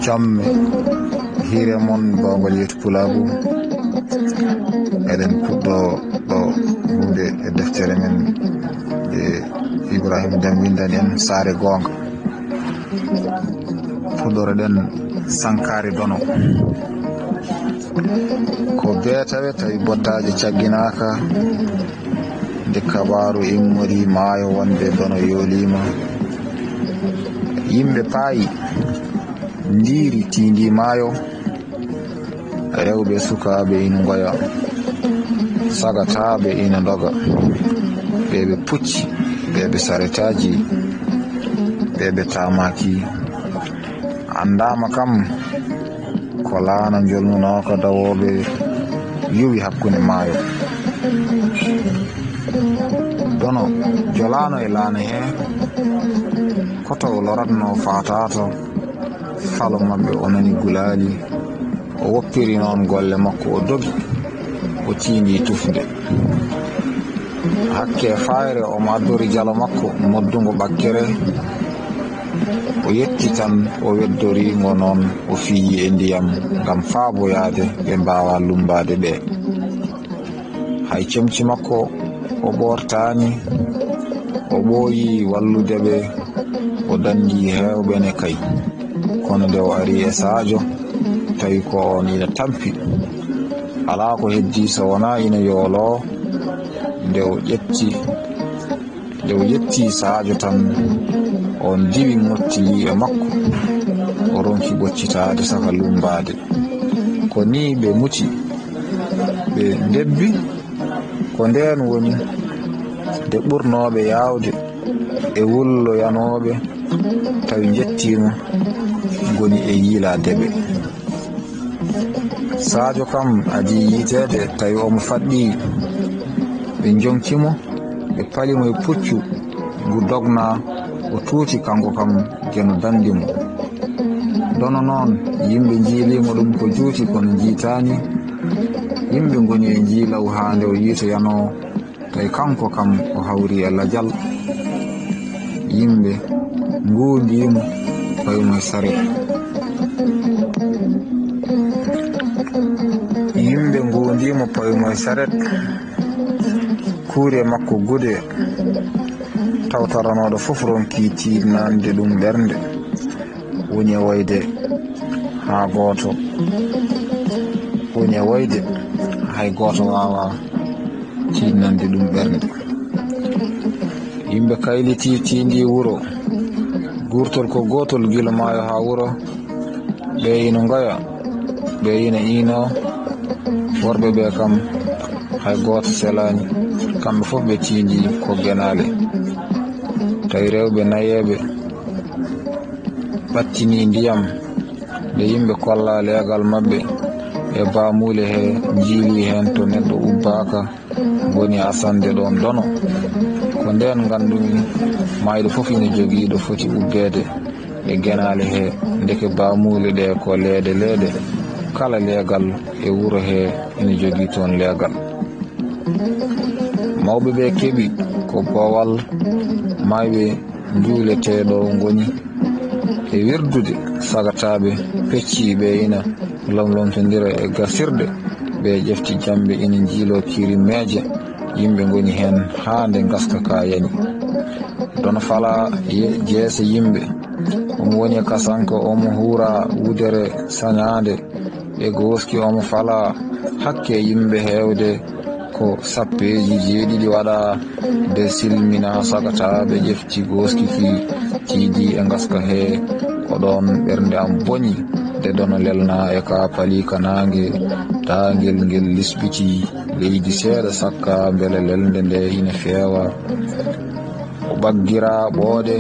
jamme hiire mon bawgol yeetu Pulaagu eɗen puɗɗo ɗo hunde e deftere men e Ibrahima Deme windani en Saare Goonga. Puɗɗoroɗen Sankari Dono ko beetawe tawi bottaje cagginaka nde kabaru immori maayo wonde Dono yoolima. Yimɓe paayi ndiiri tindi maayo, rewɓe sukaɓe ina ngoya, sagataɓe ina doga, ɓeɓe pucci, ɓeɓe saretaji, ɓeɓe tamaki. Andama kam ko laana jolnunoka dawoɓe yuwi hakkunde maayo. Dono jolano e laana he koto o loratno fatato falo mabɓe o nani gulali, o woppiri noon golle makko, o dogi, o tindi tufde. Hakke fayre omo addori jalo makko moddungo ɓakkere, o yetti tan o weddorigo noon o fiyi e ndiyam ngam faaboyade ɓe mbawa lumbade ɓe. Hay comci makko o ɓortani, o ɓooyi wallude ɓe, o danji hewɓe ne kay. Kono nde o ari e Sadio tawi ko on ina tampi, ala ko heddi so wona ina yoolo. Nde o yetti Sadio tan, on diwi motti yi'e makko, o ronki ɓoccitade saka lumbade. Ko ni ɓe muti, ɓe ndebbi, ko nden woni nde ɓurnoɓe yawde e wulloyanoɓe tawi jettimo goni e yiiladeɓe. Sadio kam adi yitede tawi omo faɗɗi, ɓe jonkimo, ɓe palimo e puccu ngu dogna, o tuuti kanko kam geno dandimo. Dono noon yimɓe jiilimo ɗum ko juuti kono jiitani. Yimɓe goni e jiilaw ha nde o yiitoyano, tawi kanko kam o hawri e lajal. Yimɓe nguundimo paymo e saret. Yimɓe nguundimo paymo e saret, kuure makko gude, tawtaranoɗo fof ronki tiidnande ɗum ɓernde, woni e wayde ha gooto, woni e wayde hay gooto wawa tiidnande ɗum ɓernde. Yimɓe kayliti tindi wuro, gurtol ko gotol gila maayo ha wuro. Ɓe ina ngoya, ɓe ina ino, worɓe ɓe kam hay goto selani, kamɓe fof ɓe tindi ko genale. Tawi rewɓe nayeɓe ɓattini ndiyam nde yimɓe kolla leegal mabɓe e bamule he, jiili hen to neɗɗo ubbaka goni asande ɗon Dono. Ko nden gandumi mayɗo fof ina jogiiɗo foti ubbede e genale he, ndeke bamule ɗe ko leede kala leegal e wuro he ina jogii toon leegal. Mawɓe ɓe keɓi ko bowal mayɓe juuleteɗo goni e wirdude sagataɓe pecciɓe ina lomlomtodira e gasirde. Ɓe ƴefti jamɓe ina jiilo kirimeje, yimɓe goni hen ha nde gaska ka yani. Dono fala jeese yimɓe, omo woni e kasanka, omo huura wudere sañade e goski, omo fala hakke yimɓe hewde ko sappeji jeeɗiɗi waɗa nde silmina sagataɓe ƴefti goski fi tiidi e gaska he. Ko ɗon ɓernde am boñi nde Dono lelna e ka palika nangue dangel ngel lisbiti leydi seeɗa sakka beele lelde nde ina feewa. O ɓaggira ɓoode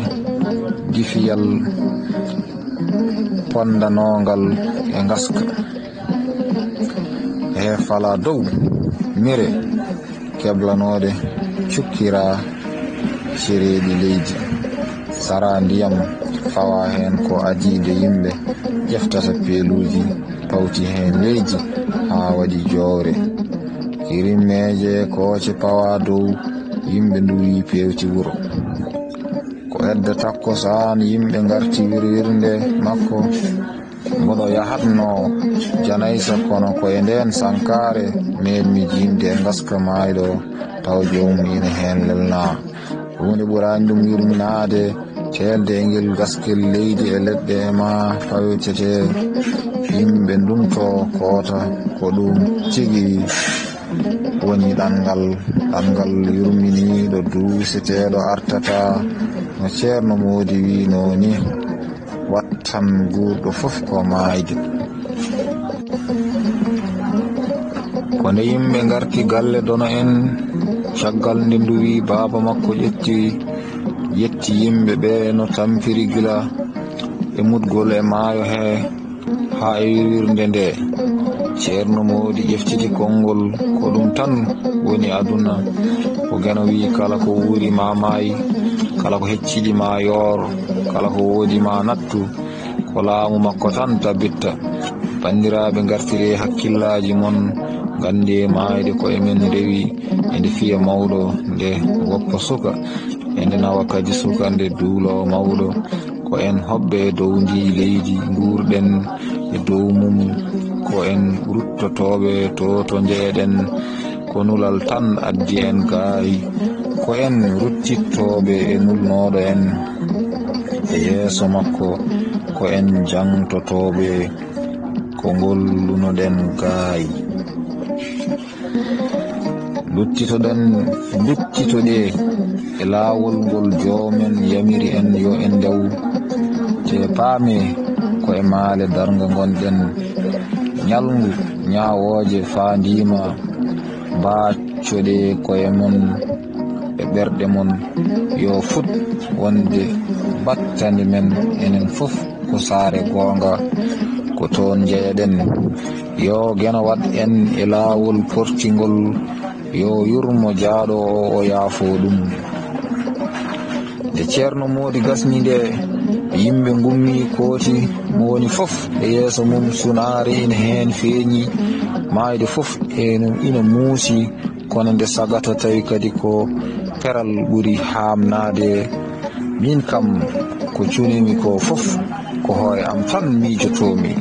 gifiyal pondanogal e gaska e fala dow mire keblanode cukkira cereɗi leydi, sara ndiyam fawa hen ko adide yimɓe ƴeftata peeluji pawti hen leydi ha waɗi jowre. Kirimmeje koce pawa dow, yimɓe nduwi pewti wuro. Ko hedde takkusaan yimɓe ngarti wirwirnde makko mboɗo yahatno janaysa kono koye nden sankare meɗmi jimde e ngaska mayɗo taw jomum ina hen lelna hunde ɓurani ɗum yurminade telde e ngel gaskel leydi e leɗɗe ma fawetete yimɓe ndumto koota ko ɗum tigi woni ɗangal yurminiɗo duuseteɗo artata no ceerno Modi wino ni wattan guurɗo fof ko maayde. Ko nde yimɓe ngarti galle dono en caggal nde nduwi baaba makko yetti yimɓe ɓe no tampiri gila e mudgol e maayo he ha e wirwirnde nde. Ceerno Modi ƴeftiti konngol ko ɗum tan woni aduna, ko geno wi kala ko wuuri ma maayi, kala ko hecciɗi ma yoor, kala ko woodi ma nattu, ko laamu makko tan tabitta. Bandiraɓe ngartire hakkillaji mon, gande maayde ko emen rewi e nde fiya mawɗo, nde woppa suka e nde nawa kadi suka, nde duulo mawɗo, ko en hoɓɓe dow ndi leydi nguurɗen e dow mum, ko en ruttotoɓe to jeeɗen, ko nulal tan addi en gaayi, ko en ruttittoɓe e nulnoɗo en e yeeso makko, ko en jangtotoɓe ko gollunoɗen gaayi. Luttitoɗe e laawol ngol joomen yamiri en yo en ndew te paame ko e maale darga gonɗen. Ñalngu ñaawooje faandima mbaccoɗe koye mon e ɓerɗe mon yo fut wonde battandi men enen fof ko saare goonga, ko toon jeeɗen. Yo geno waɗ en e laawol portingol, yo yurmo jaaɗo o yaafo ɗum. Nde Ceerno Modi gasni nde, yimɓe gummi kooti, mo woni fof e yeeso mum sunaare ina heen feeñi, maayde fof ina muusi, kono nde sagata tawi kadi ko peral ɓuri haamnaade. Min kam ko cunimi ko fof ko hooye am tan miijotomi,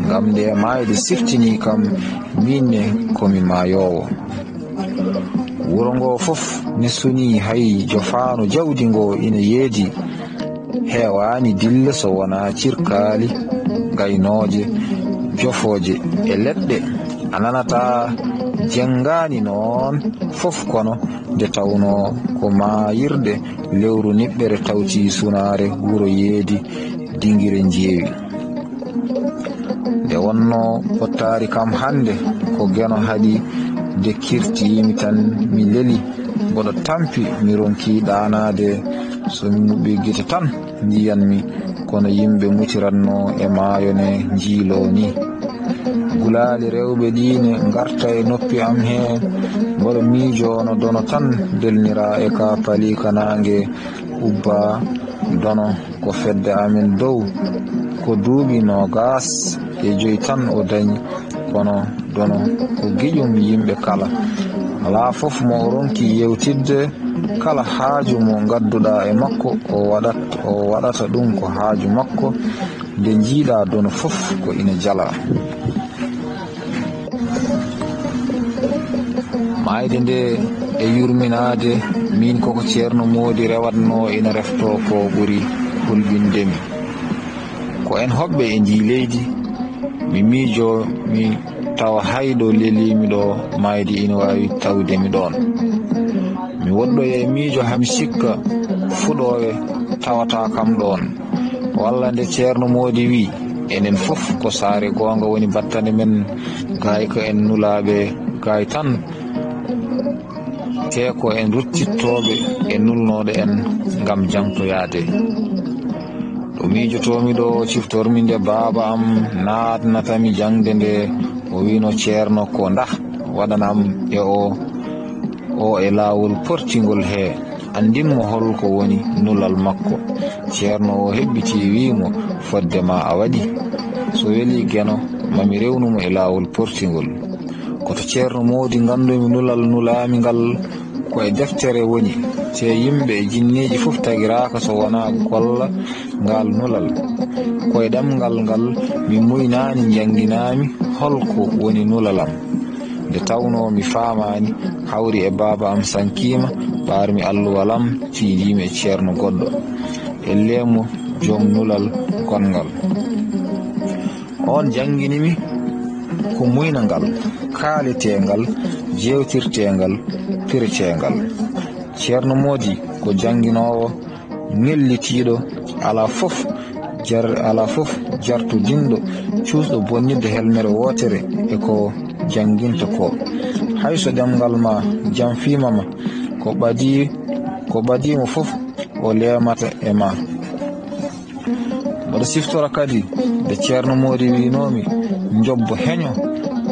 ngam nde maayde siftini kam minne komi maayowo. Wuro ngo fof ne suni hay jofaano jawdi ngo ina yeedi, heewani dilla so wona cirkaali, gaynooje, jofooje e leɗɗe. A nanata jengani noon fof, kono nde tawno ko maayirde lewru niɓɓere tawti sunaare wuro yeedi dingire njeewi. Nde wonno pottaari kam hande ko geno haɗi nde kirtiyimi tan mi leli, mboɗo tampi mi ronki ɗaanade, so mi muɓɓi gite tan jiyanmi kono yimɓe mutiranno e maayo ne jiilo ni. Gulaali rewɓe ɗine garta e noppi am he, mboɗo miijono dono tan delnira e ka pali kanange ubba dono ko fedde amin dow, ko duuɓi 25 tan o dañi, kono dono ko giƴum yimɓe kala. Alaa fof mo o ronki yewtidde, kala haaju mo gadduɗa e makko o waɗata ɗum ko haaju makko, nde jiiɗa dono fof ko ina jala. Maayde nde e yurminaade, min koko Ceerno Modi rewatno ina refto ko ɓuri hulɓindemi. Ko en hoɓɓe e ndi leydi, mi miijo mi tawa hayɗo lelimi ɗo maaydi ina wawi tawdemi ɗon. Mi woɗɗoye miijo hami sikka fuɗoɓe tawata kam ɗon, walla nde Ceerno Modi wi enen fof ko saare goonga woni battane men, gaay ko en nulaɓe gaay tan, te ko en ruttittoɓe e nulnoɗo en ngam jangtoyade. Ɗo miijotomi ɗo ciftormi nde baaba am natnatami jangde nde, o wino Ceerno ko ndah waɗanam e o e laawol portingol he, andinmo holko woni nulal makko. Ceerno o heɓɓiti wimo fodde ma a waɗi, so weli geno mami rewnumo e laawol portingol. Koto Ceerno Modi gandumi nulal nulami ngal ko e deftere woni, te yimɓe e jinneji fof tagiraka so wona golla ngal nulal koye ɗemgal ngal mi muynani janginami holko woni nulalam nde tawno mi famani hawri e baba am sankima ɓarmi alluwalam fiidimi e ceerno goɗɗo e lemo joom nulal gongal on janginimi ko muynangal kaaletengal jewtirtengal piretengal ceerno Modi ko janginowo ngellitiɗo ala fof jartudinɗo cuusɗo bonnidde helmere wotere e ko janginta ko hayso ɗemgal ma janfimama ko ɓadimo fof o lemata e ma mbaɗa siftora kadi nde ceerno Modi winomi jobbo heño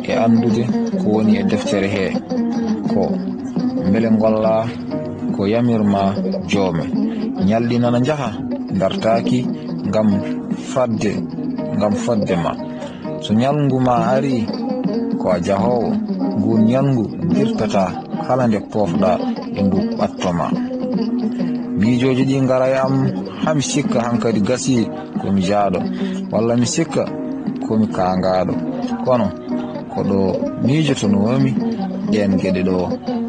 e andude ko woni e deftere he ko beele golla ko yamirma joome ñalɗinana jaha dartaki ngam fadde ma so ñalngu ma ari ko a jahowo ngu ñalngu dirtata kala nde pofɗa e ngu ɓattoma miijoji ɗi ngara e am hami sikka hankadi gasi komi jaaɗo walla mi sikka komi kangaɗo kono ko ɗo miijotonomi ɗen geɗe ɗo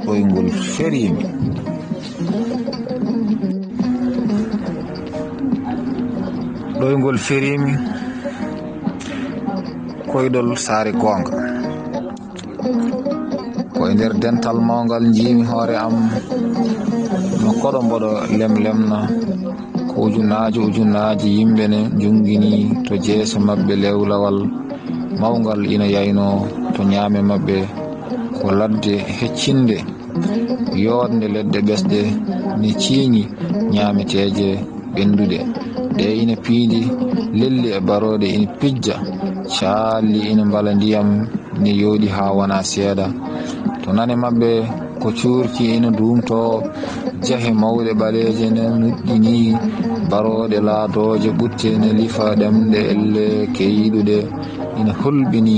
ɗoygol ferimi ɗoygol ferimi koydol saare gonga koye nder dental mawgal jiimi hoore am no koɗo mboɗo lemlemna ko ujunaji yimɓe ne jungini to jeese mabɓe lewlawal mawgal ina yayno to ñaame mabɓe ko ladde heccinde yodde leɗɗe ɓesɗe ni ciiñi ñaameteje ɓendude ɗe ina piidi lelli e barode ina pijja caalli ina mbala ndiyam ni yooɗi ha wona seeɗa to nane mabɓe ko cuurki ina dumto jahe mawɗe ɓaleje ne nuɗɗini barode laadoje ɓutte ne lifa ɗemɗe elle keyiɗude ina hulɓini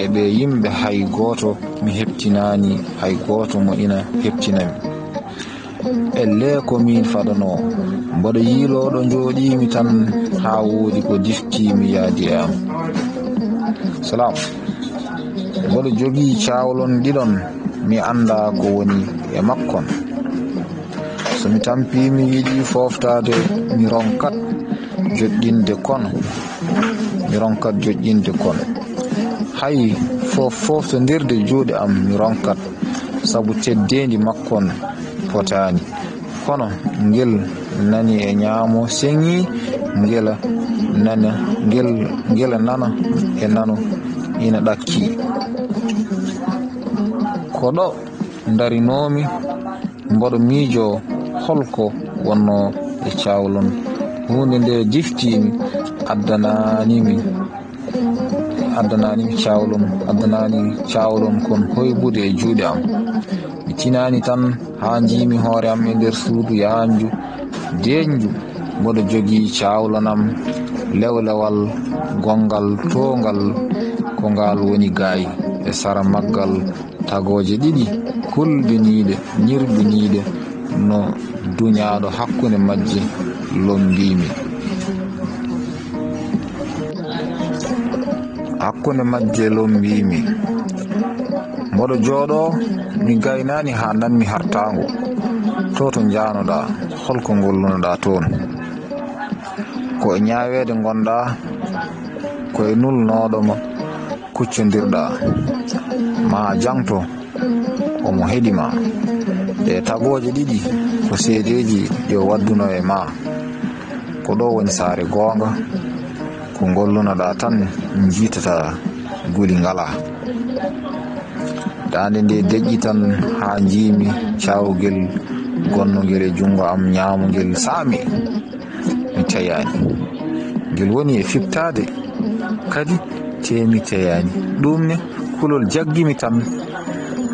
eɓe yimɓe hay goto mi heptinani hay goto mo ina heptinami elle ko min fadano mboɗo yiiloɗo jooɗimi tan ha woodi ko diftimi yaadi e am salam mboɗo jogii cawlon ɗiɗon mi anda ko woni e makkon somi tampi mi yiɗi foftade mi ronkat joƴƴinde kono hay foftodirde juuɗe am mi ronkat sabu teddendi makkon potani kono ngel nani e ñaamo sengi ngela nana e nano ina ɗakki ko ɗo darinomi mboɗo miijo holko wonno e cawlon hunde nde diftimi addananimi cawlon kon hoybude e juuɗe am mi tinani tan ha jimi hoore am e nder suudu yahanju deñju mboɗo jogii cawlonam lewlewal gongal tongal ko ngal woni gaayi e sara maggal tagoje ɗiɗi kulɓiniɗe ñirɓiniɗe no duñaɗo hakkunde majje lombimi mboɗo jooɗo mi gaynani ha nanmi hartango to janoɗa holko gollunoɗa toon ko e ñawede gonɗa ko e nulnoɗoma kuccodirɗa ma jangto omo heɗima ɗe tagoje ɗiɗi ko seedeji yo wadduno e ma ko ɗo woni saare gonga ko gollunoɗa tan jiitata guli ngala dande nde deƴƴi tan ha jiimi cawgel gonnogel e jungo am ñamogel saami mi teyani ngel woni e fiftade kadi temi teyani ɗum ne kulol jaggimi tan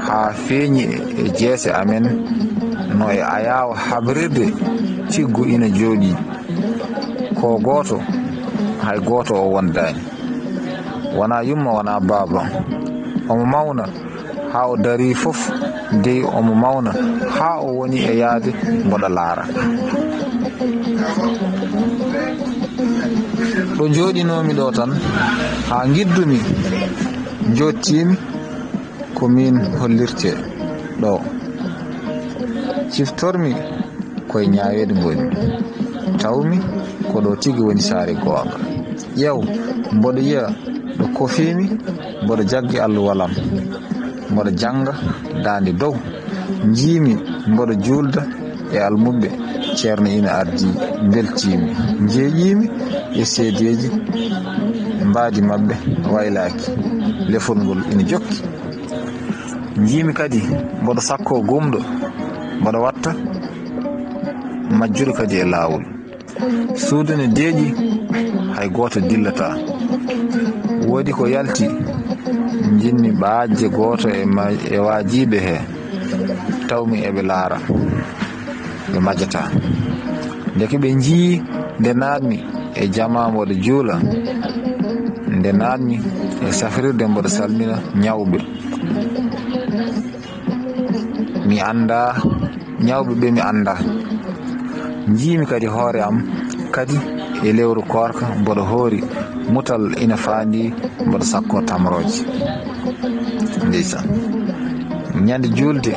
ha feeñi e jeese amen no e ayawa habrirde tiggu ina jooɗi ko goto hay goto o wondani wona yumma wona baba omo mawna ha o dari fof dey omo mawna ha o woni e yaade mboɗo laara. ɗo jooɗinomi ɗo tan ha giddumi jottimi ko min hollirte ɗo. ciftormi koye ñaawede ngoni tawmi ko ɗo tigi woni saare goonga. ƴeew mboɗo yiya ɗo kofimi, mboɗo jaggi alluwalam, mboɗo janga dande dow, jiimi mboɗo julda e almuɓe ceerno ina ardi beltimi, jeeƴimi e seedeji mbaadi mabɓe waylaki, lefol ngol ina jokki. jiimi kadi mboɗo sakko gumɗo, mboɗo watta majjuɗo kadi e laawol. suudu ne deeƴi hay goto dillata. woodi ko yalti jinmi ɓaajje goto e waajiɓe he, tawmi eɓe laara ɓe majjata. ndeke ɓe jii nde naatmi e jama mboɗo juula, nde naatmi e safrirde mboɗo salmina ñawɓe. mi anda ñawɓe ɓe, mi anda. jiimi kadi hoore am kadi e lewru korka mboɗo hoori mutal ina faandi mboɗo sakko tamroje. ndeysan ñande julde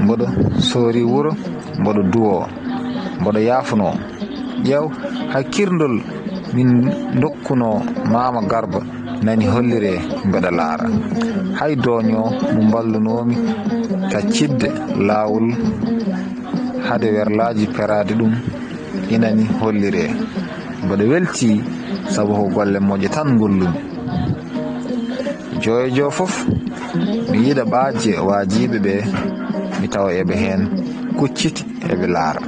mboɗo soori wuro, mboɗo duwo, mboɗo yaafuno. ƴeew hakkirndol min dokkuno mama Garba nani hollire mbeɗa laara. hay doño mo ballunomi taccidde laawol hade werlaji perade ɗum inani hollire. mboɗo welti sabu ko golle moƴƴe tan gollumi. joyo fof mi yiɗa ɓaajje waajiɓe ɓe, mi tawa eɓe hen kucciti eɓe laara.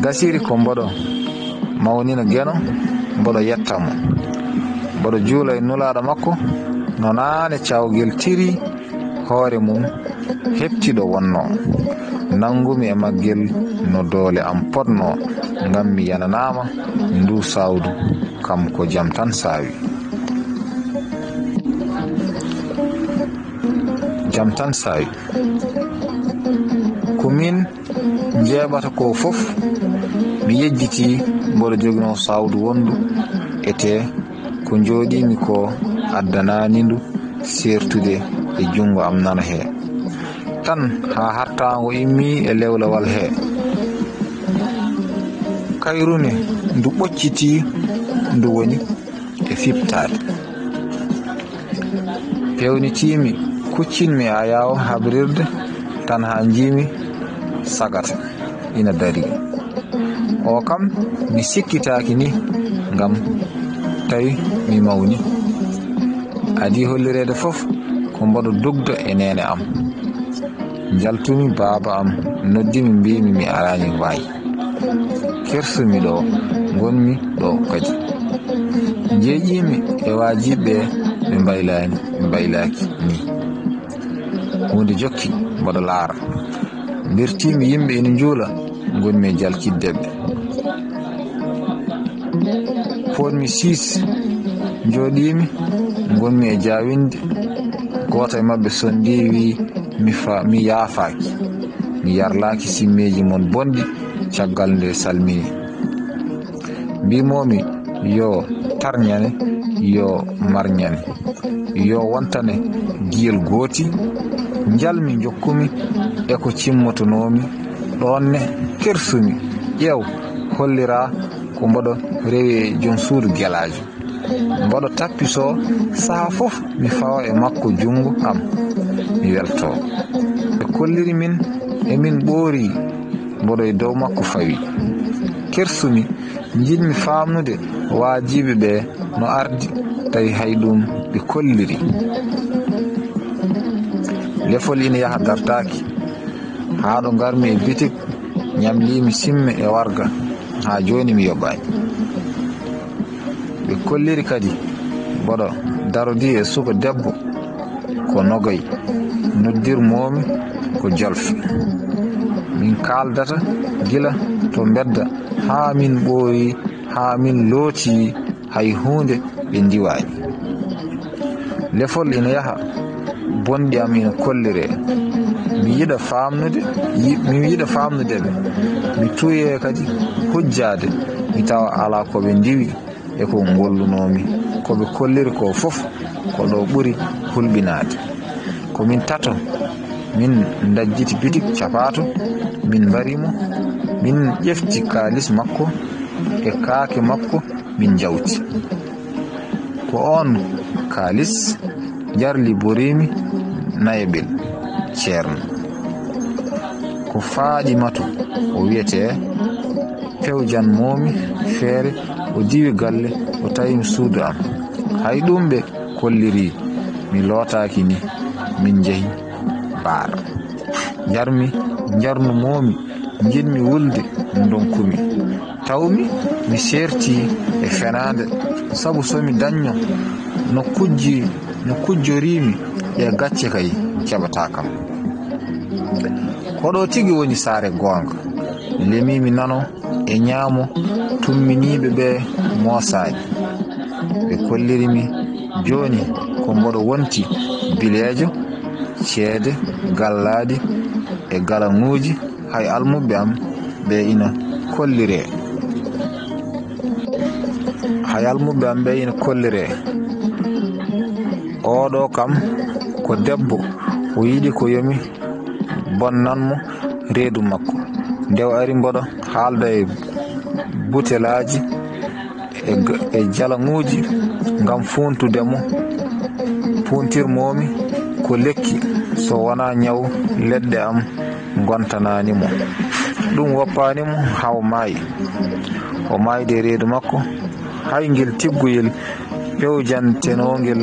gasiri ko mboɗo mawnina geno, mboɗo yettamo, mboɗo juula e nulaɗo makko no naane cawgel tiri hoore mum heptiɗo wonno. nangumi e maggel no doole am potno, ngam mi yananama ndu sawdu kam ko jam tan saawi. jam tan saawi ko min jeeɓata ko fof mi yejjiti mboɗo jogino sawdu wondu ete ko jooɗimi ko addanani ndu sertude e jungo am nana he tan ha hartango immi e lewlawal he. kayrune ndu ɓocciti ndu woni e fiɓtade. pewnitimi kuccinmi a yaw habrirde tan ha jimi sagata ina dari. o kam mi sikkitaki ni, ngam tawi mi mawni. adi hollirede fof ko mboɗo dugda e nene am. jaltumi baaba am, noddimi mbimi mi arani wayi. kersumi ɗo gonmi ɗo kadi. jeeƴimi e waajiɓe ɓe mbaylaki ni. hunde jokki mboɗo laara. mbirtimi yimɓe ina juula, gonmi e jalkiddeɓe. ponmi 6 jooɗimi, gonmi e jawinde. goto e mabɓe sondi wi mi yaafaki, mi yarlaki simmeji mon bonɗi caggal nde salmini. mbimomi yo tarñane, yo marñane, yo wontane giyel gooti. jalmi jokkumi e ko cimmotonomi ɗonne kersumi. ƴeew hollira ko mboɗo rewi e jon suudu guelajo. mboɗo tappiso saha fof mi fawa e makko jungo am, mi welto. ɓe kolliri min e min ɓoori mboɗo e dow makko fawi. kersumi jiɗmi famnude waajiɓe ɓe no ardi, tawi hay ɗum ɓe kolliri. lefol ina yaha dartaki ha ɗo garmi e bitik ñamlimi simme e warga ha joni mi yoɓani. ɓe kolliri kadi mboɗo darodi e suka debbo ko nogoy, noddirmomi ko jolfe. min kaldata gila to bedda ha min ɓooyi, ha min looti, hay hunde ɓe diwani. lefol ina yaha bonɗi am ina kollire mi yiɗa famnude ɓe mi tuye kadi hujjade mi tawa ala koɓe ndiwi e ko gollunomi koɓe kolliri ko fof ko ɗo ɓuri hulɓinade komin tato min dajjiti bitik capato min mbarimo min ƴefti kalis makko e kaake makko min jawti ko on kalis jarli borimi nayebel ceerno ko faaɗi matu o wiyete pewjan momi feere o diwi galle o tawimi suudu am hay ɗum ɓe kolliri mi lootaki ni min jehi baara jarnu momi jinmi wulde donkumi tawmi mi serti e fenade sabu somi dañño no kujjorimi e gacce kay keɓata kam koɗo tigi woni saare gonga lemimi nano e ñaamo tumminiɓe ɓe moosaji ɓe kollirimi joni ko mboɗo wonti bileejo ceede galladi e galaŋuji hay almuɓe am ɓe ina kollire oɗo kam ko debbo o yiɗi ko yomi bonnanmo reedu makko nde o ari mboɗo haalda e butelaji e jalaŋuji ngam funtirmomi ko lekki so wona ñaw leɗɗe am gontananimo ɗum woppanimo haw maayi o maayde reedu makko hay ngel tiggoyel pewjantenogel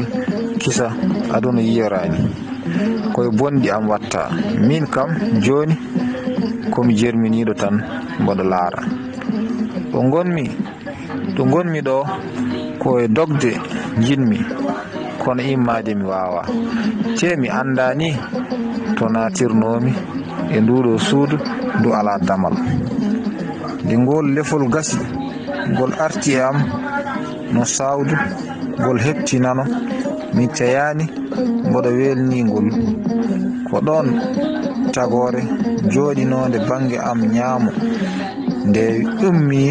kisa aduna yiyorani koye bonɗi am watta min kam joni komi jerminiɗo tan mboɗo laara ɗo gonmi ɗo koye dogde jinmi kono immade mi wawa te mi andani to natirnomi e nduɗo suudu ndu ala damal nde ngol lefol gasi ngol arti e am no sawdu ngol heptinano mi teyani mboɗo welningol ko ɗon tagore joɗinode bange am ñaamo nde ummi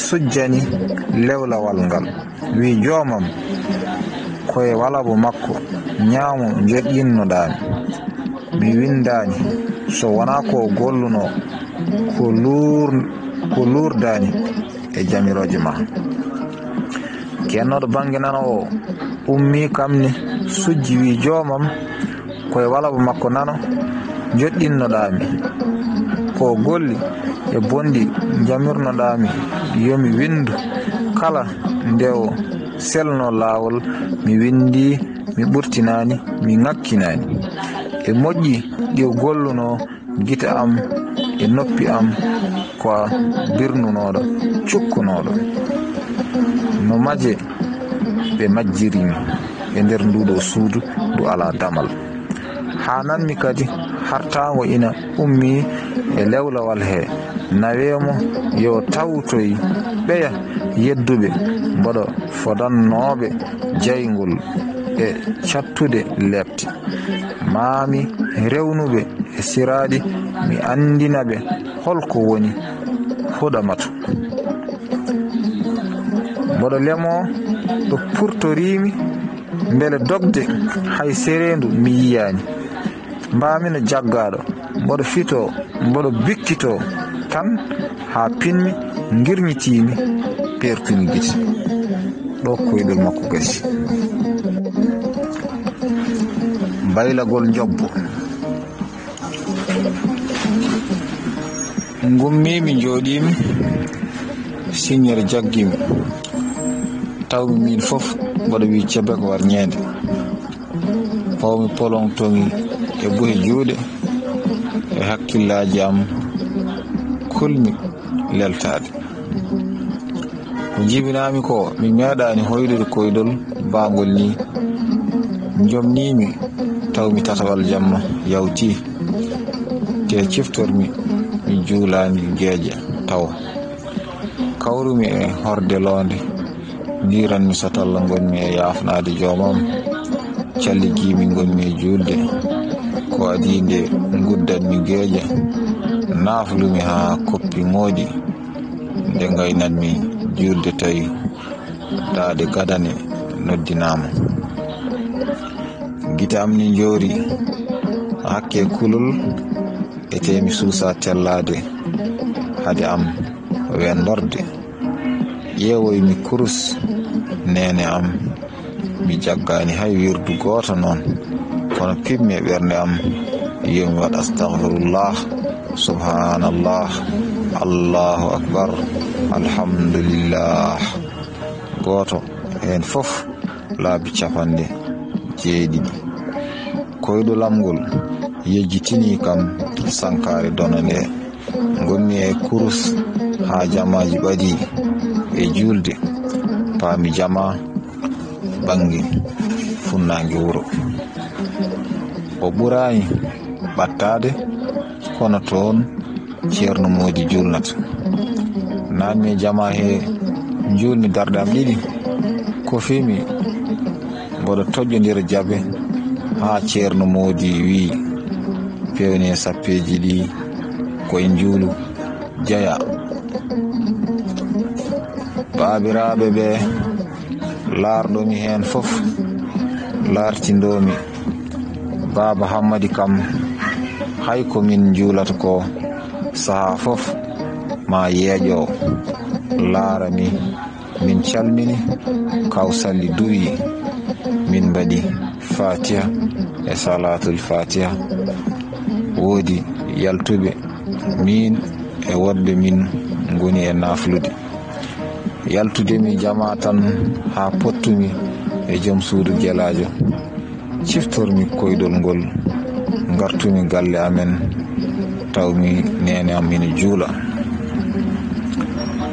sujjani lewlawal ngal wi jomam koye walabo makko ñaamo joƴƴinnoɗami mi windani so wona ko golluno ko lurdani e jamiroje ma kennoɗo bange nano o ummi kamne sujji wi jomam koye walabo makko nano joƴƴinnoɗami ko golli e bonɗi jamirnoɗami yomi windu kala nde o selno lawol mi windi mi ɓurtinani mi ŋakkinani e moƴƴi ɗi golluno gite am e noppi am ko birnunoɗo cukkunoɗo no maje ɓe majjirimi e nder nduɗo suudu ndu ala damal ha nanmi kadi hartago ina ummi e lewlawal he nawemo yo tawtoy ɓeya yedduɓe mboɗo fodannoɓe jaygol e cattude lebte mami rewnuɓe e siraɗi mi andinaɓe holko woni huɗamatu mboɗo lemo ɗo purtorimi beele dogde hay serendu mi yiyani mbamino jaggaɗo mboɗo fito mboɗo bikkito tan ha pinmi girñitimi pertumi gite ɗo koyɗol makko gasi baylagol jobbo gummimi joɗimi signere jaggimi tawmi min fof mboɗo wi cebbe ko war ñeende fawmi polontoŋi e buhe juuɗe e hakkillaji am kulmi leltade ko jibinami ko mi meeɗani hoydude koydol bangol ni jomnimi tawmi tatawal jamma yawti te ciftormi mi juulani geeƴe taw kawrumi e horde londe ndiranmi so talla gonmi e yafnade jomam calligimi gonmi e julde ko adi nde guddanmi geeƴa naflumi ha koppi moodi nde gaynanmi julde tawi daade gadane noddinama. Gite am ni jori hakke kulol e temi suusa tellade hade am wendorde. Ƴeewoymi kurus nene am mi jaggani hay wirdu goto noon, kono pimmi e ɓernde am yomi waɗ astahfirullah, subhanallah, allahu akbar, alhamdulillah, goto hen fof laabi 90. koyɗo lamgol yejjitini kam sankare dona nde. Gonmi e kurus ha jamaji ɓadi e julde, paami jama bangi funnange wuro. O ɓurani ɓattade, kono toon ceerno Moodi julnata. Nanmi e jama he julmi darde am ɗiɗi, ko fimi mboɗo tojjodira jabe ha ceerno Moodi wi pewne sappeji ɗi koye juulu jeya. Baabiraɓe ɓe larɗomi hen fof lartindomi Baba Hammadi kam hay ko min juulata ko saha fof ma yeeƴo laarami. Min calmini kawsalli duwi, min mbaɗi fatiha e salatul fatiha. Woodi yaltuɓe min e wodɓe min goni e naflude. Yaltudemi jama tan ha pottumi e joom suudu jelajo. Ciftormi koydol ngol gartumi galle amen, tawmi nene am ina juula.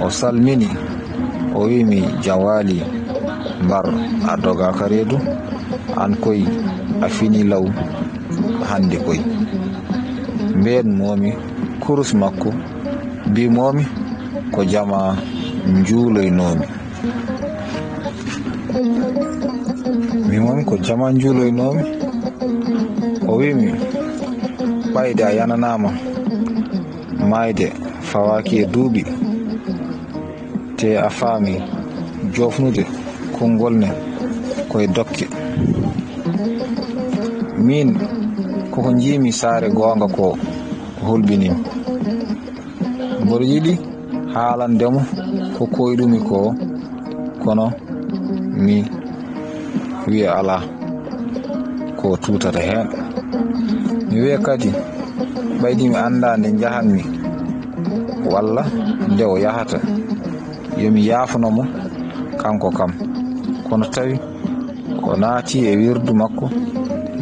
O salmini, o wimi jawali mbar a dogaka reedu, an koy a fini law hande koy. Mbeen momi kurus makko mbimomi ko jama juuloynomi. Mbimomi ko jama juuloynomi. O wimi ɓayde a yananama mayde fawaki e duuɓi, te a faami jofnude konngol ne koye dokke. Min koko jiimi saare goonga ko hulɓinim. Mboɗo yiɗi haalandemo ko koyɗumi ko, kono mi wiya ala ko tutata hen. Mi wiya kadi ɓaydi mi anda nde jahanmi walla nde o yahata, yomi yaafanomo kanko kam. Kono tawi o naati e wirdu makko,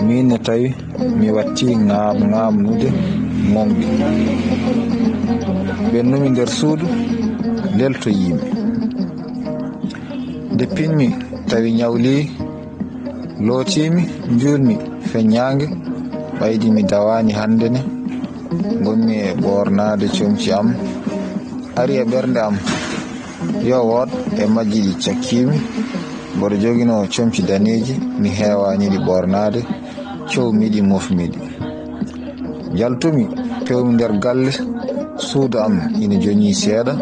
min ne tawi mi watti ŋamnude monɓi. ɓennumi nder suudu leltoyimi. Nde pinmi tawi ñawli lootimi julmi feññange, ɓaydi mi dawani hande ne. Gonmi e ɓornade comci am, ari e ɓernde am yo wood e majji ɗi cakkimi. Mboɗo jogino comci daneji, mi hewaniɗi ɓornade, cowmiɗi mofmiɗi. Jaltumi pewmi nder galle. Suudu am ina joñi seeɗa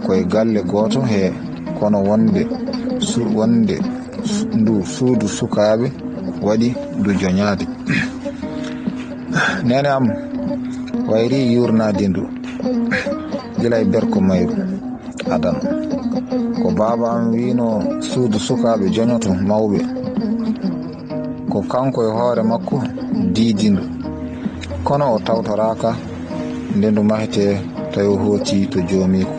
koye galle goto he, kono wonde ndu suudu sukaɓe waɗi ndu joñade. Nene am wayri yurnade ndu gila e berko mayru adana. Ko baba am wino suudu sukaɓe joñoto mawɓe, ko kanko e hoore makko diidindu, kono o tawtoraka nde ndu mahete tawi o hooti to joomiko.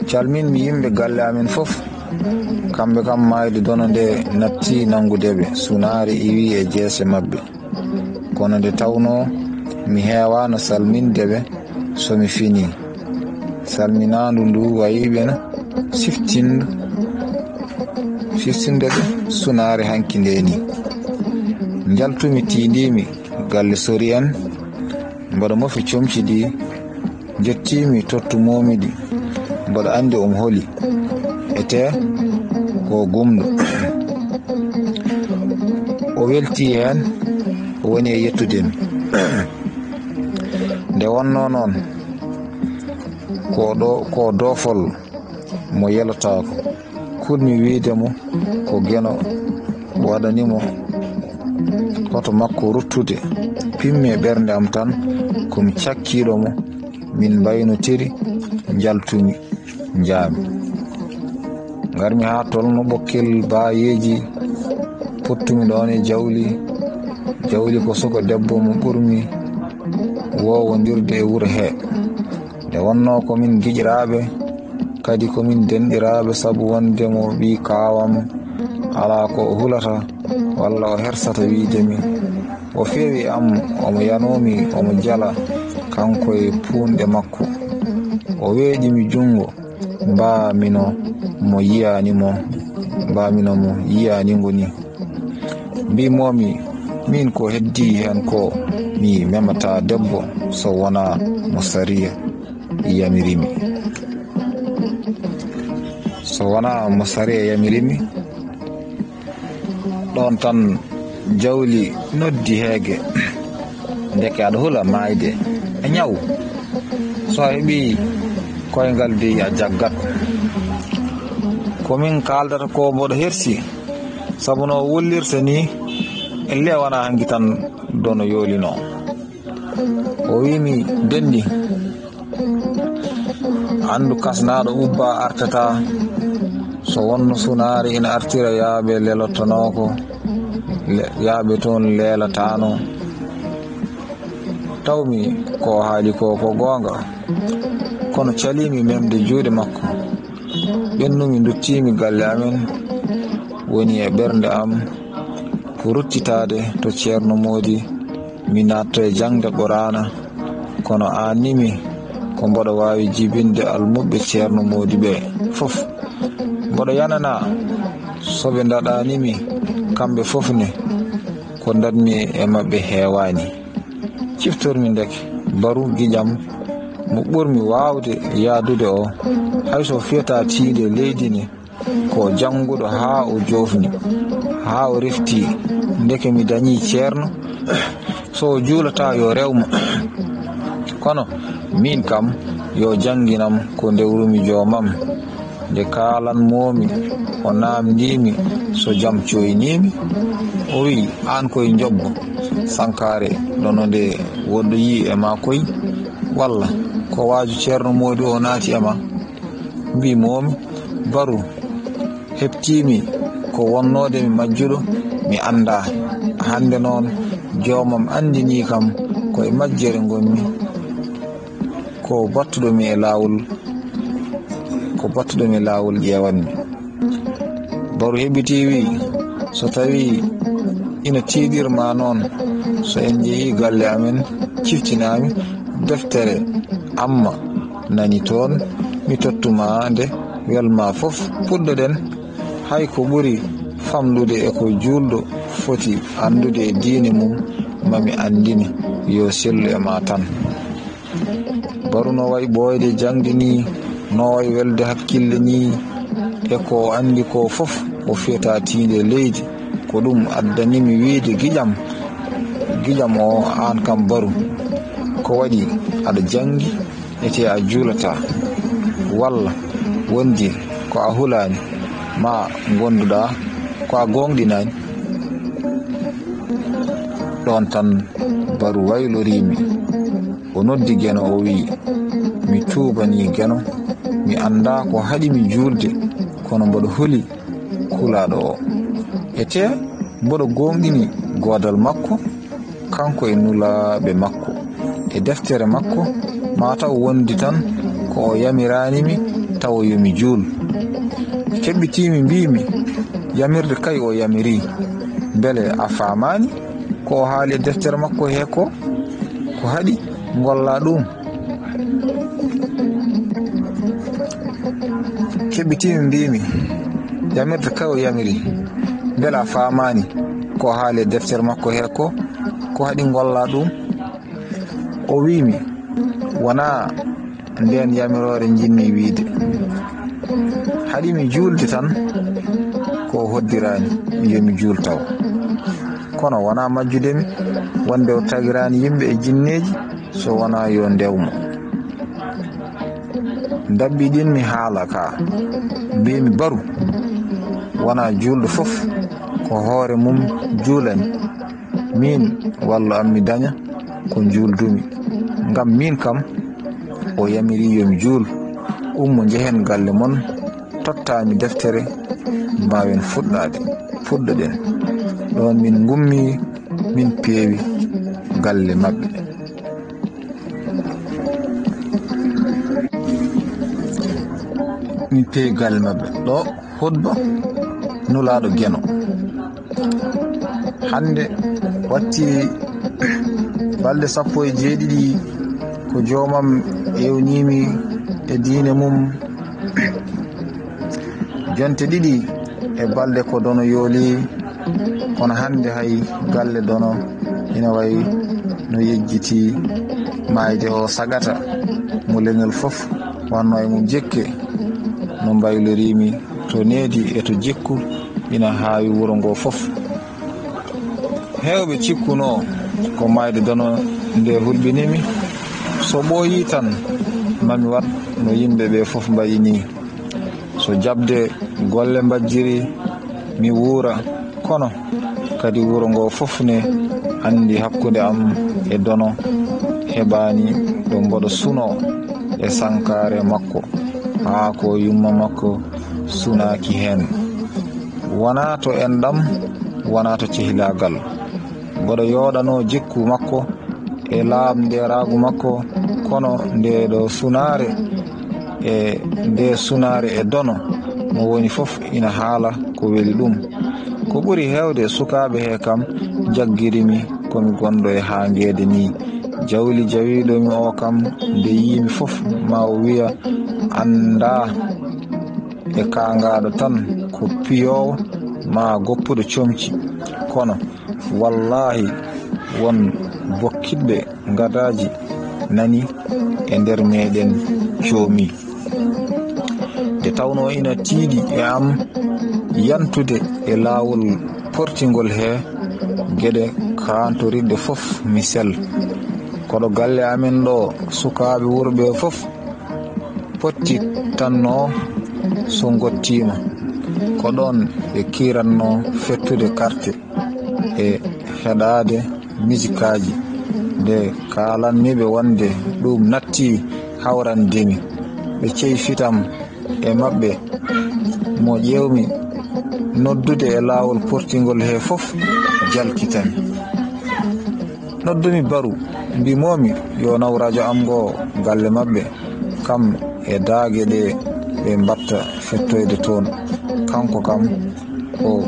Calminmi yimɓe galle amen fof, kamɓe kam mayde dono nde natti nangudeɓe sunaare iwi e jeese mabɓe. Kono nde tawno mi heewano salmindeɓe somi fini. Salminandu ndu wayiɓena siftindeɓe sunaare hanki ndeni. Jaltumi tindimi galle sori en, mboɗo mofi comci ɗi, jettimi tottumomi ɗi. Mboɗo andi holi ete ko gumɗo. welti hen woni e yettudemi nde wonno noon ko dofol mo yelotako kulmi wiidemo ko geno waɗanimo hoto makko ruttude pimmi e ɓernde am tan komi cakkiɗomo min mbaynotiri jaltumi jaami garmi ha tolno ɓokkel bayeji puttumi ɗon e jawli ko soko debbo mo ɓurmi wowodirde e wuro he nde wonno komin giƴiraɓe kadi komin denɗiraɓe saabu wondemo ɓi kawam ala ko o hulata walla o hersata wiidemi o feewi am omo yanomi omo jala kanko e puunɗe makko o weeƴimi jungo mbamino mo yiyanigo ni mbimomi min ko heddi hen ko mi memata debbo so wona mo sariya yamirimi ɗon tan jawli noddi heege ndeke aɗa hula mayde e ñaw so heɓi koyngal dey a jaggat komin kaldata ko mboɗo hersi sabu no wollirta ni elle wona hanki tan dono yolino o wimi denni andu kasnaɗo ubba artata so wonno sunare ina artira yaaɓe lelottanoko yaaɓe toon leelatano tawmi ko haali ko gonga kono calimi memde juuɗe makko ɓennumi duttimi galle amen woni e ɓernde am ko ruttitade to ceerno Mody mi natto e jangde ɓorana kono annimi ko mboɗo wawi jibinde almuɓe ceerno Mody ɓe fof mboɗo yanana soɓe daɗanimi kamɓe fof ne ko datmi e mabɓe heewani ciftormi ndeke baru giƴam mo ɓurmi wawde yaadude o hayso fiyata tiinde leydi ni ko janguɗo ha o jofni ha o refti ndeke mi dañi ceerno so o juulata yo rewmo kono min kam yo janginam ko ndewrumi joomam nde kalanmomi o namdimi so jam coynimi o wi an koye jobbo sankare ɗono nde woɗɗoyi e ma koy walla ko waaju ceerno Mody o naati e ma mbimomi baru heɓtimi ko wonnode mi majjuɗo mi anda hande noon joomam andini kam koye majjere gonmi ko battuɗomi e lawol ƴewanmi baru heɓiti wi so tawi ina tiiɗirma noon so en jeeyi galle amen ciftinami deftere amma nani toon mi tottuma nde welma fof puɗɗoɗen hay ko ɓuri famɗude e ko julɗo foti andude e diine mum mami andini yo sellu e ma tan baru no way ɓooyde jangde ni no way welde hakkille ni e ko andi ko fof o fiyata tiinde leydi ko ɗum addanimi wiide giƴam o an kam baru ko waɗi aɗa jangi ete a juulata walla wondi ko a hulani ma gonduɗa ko a gonɗinani ɗon tan baru waylorimi o noddi geno o wi mi tuubani geno mi anda ko haɗimi julde kono mboɗo huli kulaɗo o ete mboɗo gonɗini godal makko kanko e nulaɓe makko e deftere makko mataw wondi tan ko o yamiranimi taw yomi juul keɓɓitimi mbimi yamirde kay o yamiri beele a famani ko o haali e deftere makko he ko haɗi golla ɗum keɓɓitimi mbimi yamirde kay o yamiri beele a famani ko haali e deftere makko he ko haɗi golla ɗum o wimi wona nden yamirore jinmi wiide haɗimi julde tan ko hoddirani yomi juul taw kono wona majjudemi wonde o tagirani yimɓe e jinneji so wona yo ndewmo. Dabbiɗinmi haala ka mbimi Baru wona julɗo fof ko hoore mum juulani, min wallu am mi daña ko juuldumi, ngam min kam o yamiri yomi juul. Ummo jehen galle mon, tottami deftere mbawen fuɗɗoɗen. ɗon min gummi min peewi galle maɓɓe. min peewi galle maɓɓe ɗo Hudba nulaɗo Geno. hande watti balɗe 17 ko jomam ewnimi e diine mum, jonte 2 e balɗe ko dono yooli, kono hande hay galle dono ina wayi no yejjiti mayde o sagata mo leŋol fof wanno e mum jekke no mbaylorimi to needi e to jikku ina haawi wuro ngo fof. hewɓe cikkuno ko mayde dono nde hulɓinimi, so ɓooyi tan mami wat no yimɓe ɓe fof mbayini. So jabde golle mbajjiri mi wuura, kono kadi wuro ngo fof ne andi hakkude am e dono heɓani ɗo mboɗo suno e sankare makko haa ko yumma makko sunaki hen. wona to enɗam, wona to cehilagal, mboɗo yoɗano jikku makko e laamderagu makko, kono nde ɗo sunare e dono mo woni fof ina haala ko weli ɗum. ko ɓuri hewde sukaɓe he kam jaggirimi komi gonɗo e hangede ni. jawli jawiɗomi o kam nde yimi fof ma o wiya anda e kangaɗo tan ko piyowo ma goppuɗo comci, kono wallahi won bokkitɓe gadaji nani e nder meɗen coomi. nde tawno ina tiiɗi e am yantude e laawol portingol he geɗe kantorirde fof mi sel. koɗo galle amen ɗo sukaɓe wurɓe fof potti tanno so gottima, ko ɗon ɓe kiranno fettude carte e heɗade musikaji. nde kalanmiɓe wonde ɗum natti hawrandemi, ɓe ceyfitam e maɓɓe mo ƴewmi noddude e laawol portingol he fof jalkitami. noddumi Baru, mbimomi yo naw radio am ngo galle maɓɓe kam e daage ɗe ɓe mbatta fettoyde toon. kanko kam o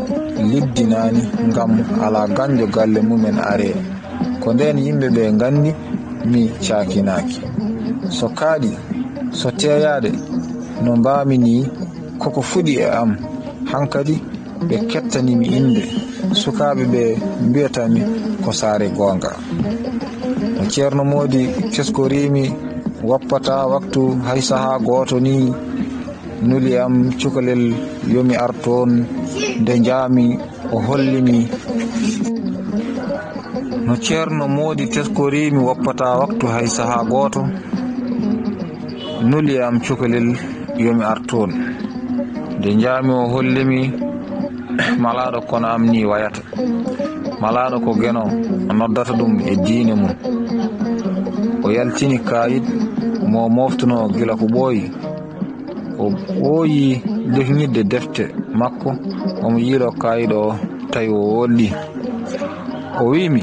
liddinani ngam ala ganjo galle mumen are, ko nden yimɓe ɓe gandi mi cakinaki. so kaaɗi so teyade no mbami ni koko fuɗi e am, hankadi ɓe kettanimi inde. sukaɓe ɓe mbiyatami ko saare gonga. no ceerno Modi teskorimi wappata waktu hay saha goto ni nuli am cukalel yomi artoon. nde jaami o hollimi. no ceerno Modi teskorimi wappata waktu hay saha goto nuli am cukalel yomi artoon. nde jaami o hollimi malaɗo kono am ni wayata, malaɗo ko Geno noddata ɗum e diine mum. o yaltini kayit mo moftuno gila ko ɓooyi. o ɓooyi defnidde defte makko, omo yiilo kayit o tawi o wolli. o wimi,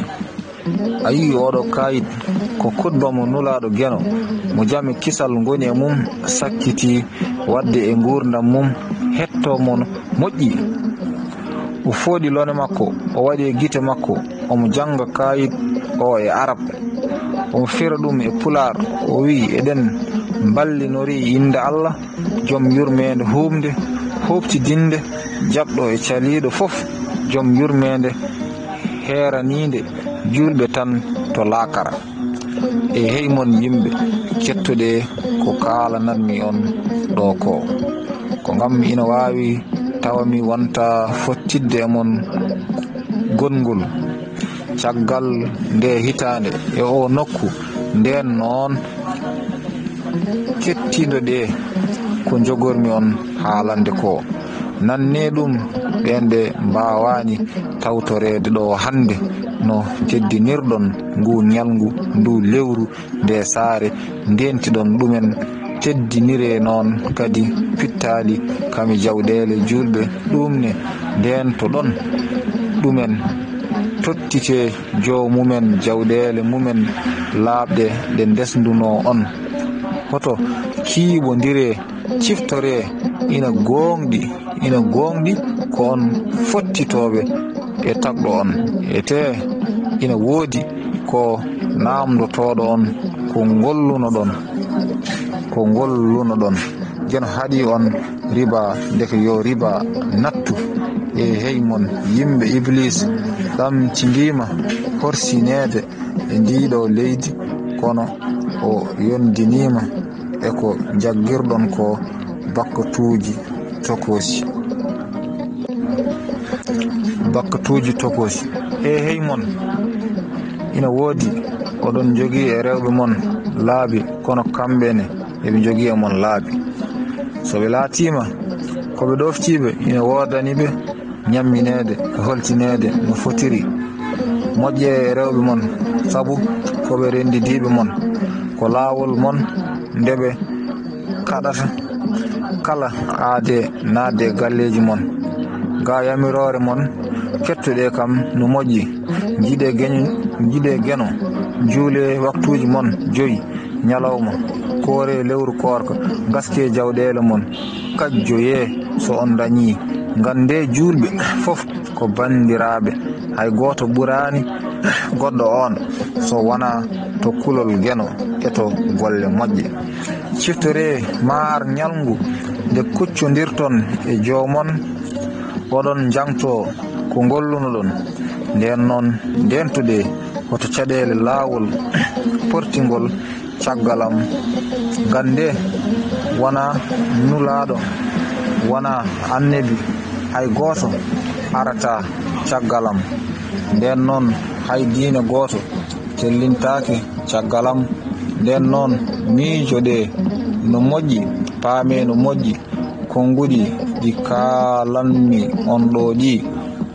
a yi oɗo kayit ko Hudba mo nulaɗo Geno mo jami kisal goni e mum, sakkiti wadde e gurdam mum, hetto mon moƴƴi. o fooɗi lone makko, o waɗi e gite makko, omo janga kayit o e arab, omo fira ɗum e pular. o wi eɗen ballinori inde Allah joom yurmede humde hoptidinde jaɓɗo e caliɗo fof, joom yurmede heranide julɓe tan to laakara. e heymon yimɓe kettuɗe ko kalanatmi on ɗo ko ngam ina wawi tawa mi wonta fottidde e mon gongol caggal nde hitande e o nokku nden noon kettindo ɗe ko jogormi on haalande ko nanne ɗum ɓen ɓe mbawani tawtorede ɗo hande no teddinirɗon ngu ñalngu ndu lewru nde saare ndentiɗon ɗumen teddinire noon kadi pittali kami jawɗele julɓe ɗumne nden to ɗon ɗumen tottite jomumen jawɗele mumen laaɓɗe ɗe ndesduno on hoto kiiɓodire ciftore ina gonɗi ko on fottitoɓe e tagɗo on ete ina woodi ko namdotoɗo on ko golluno ɗon jen haɗi on riba deke yo riba nattu e heymon yimɓe iblis ɗam cindima horsinede e ndiɗo leydi kono o yondinima e ko jaggirɗon ko bakkatuji tokosi heymon ina woodi oɗon jogii e rewɓe mon laabi kono kamɓene eɓe jogii e mon laabi so ɓe laatima koɓe ɗoftiɓe ina wodani ɓe ñamminede e holtinede no fotiri moƴƴe e rewɓe mon sabu koɓe rendidiɓe mon ko laawol mon ndeɓe kaɗata kala aade naatde galleji mon ga yamirore mon kettuɗe kam no moƴƴi jiɗe geno juule waktuji mon 5 ñalawma koore lewru korka gaske jawɗele mon kajjoye so on dañi gande julɓe fof ko bandiraɓe hay goto ɓurani goɗɗo on so wona to kulol geno e to golle moƴƴe ciftore maar ñalngu nde kuccodirton e jomon oɗon jangto ko gollunoɗon nden noon ndentuɗe hoto caɗele laawol portingol caggalam gande wona nulaɗo wona annabi hay goto arata caggalam nden noon hay diine goto tellintake caggalam nden noon miijoɗe no moƴƴi paame no moƴƴi konguɗi ɗi kaalanmi on ɗo ɗi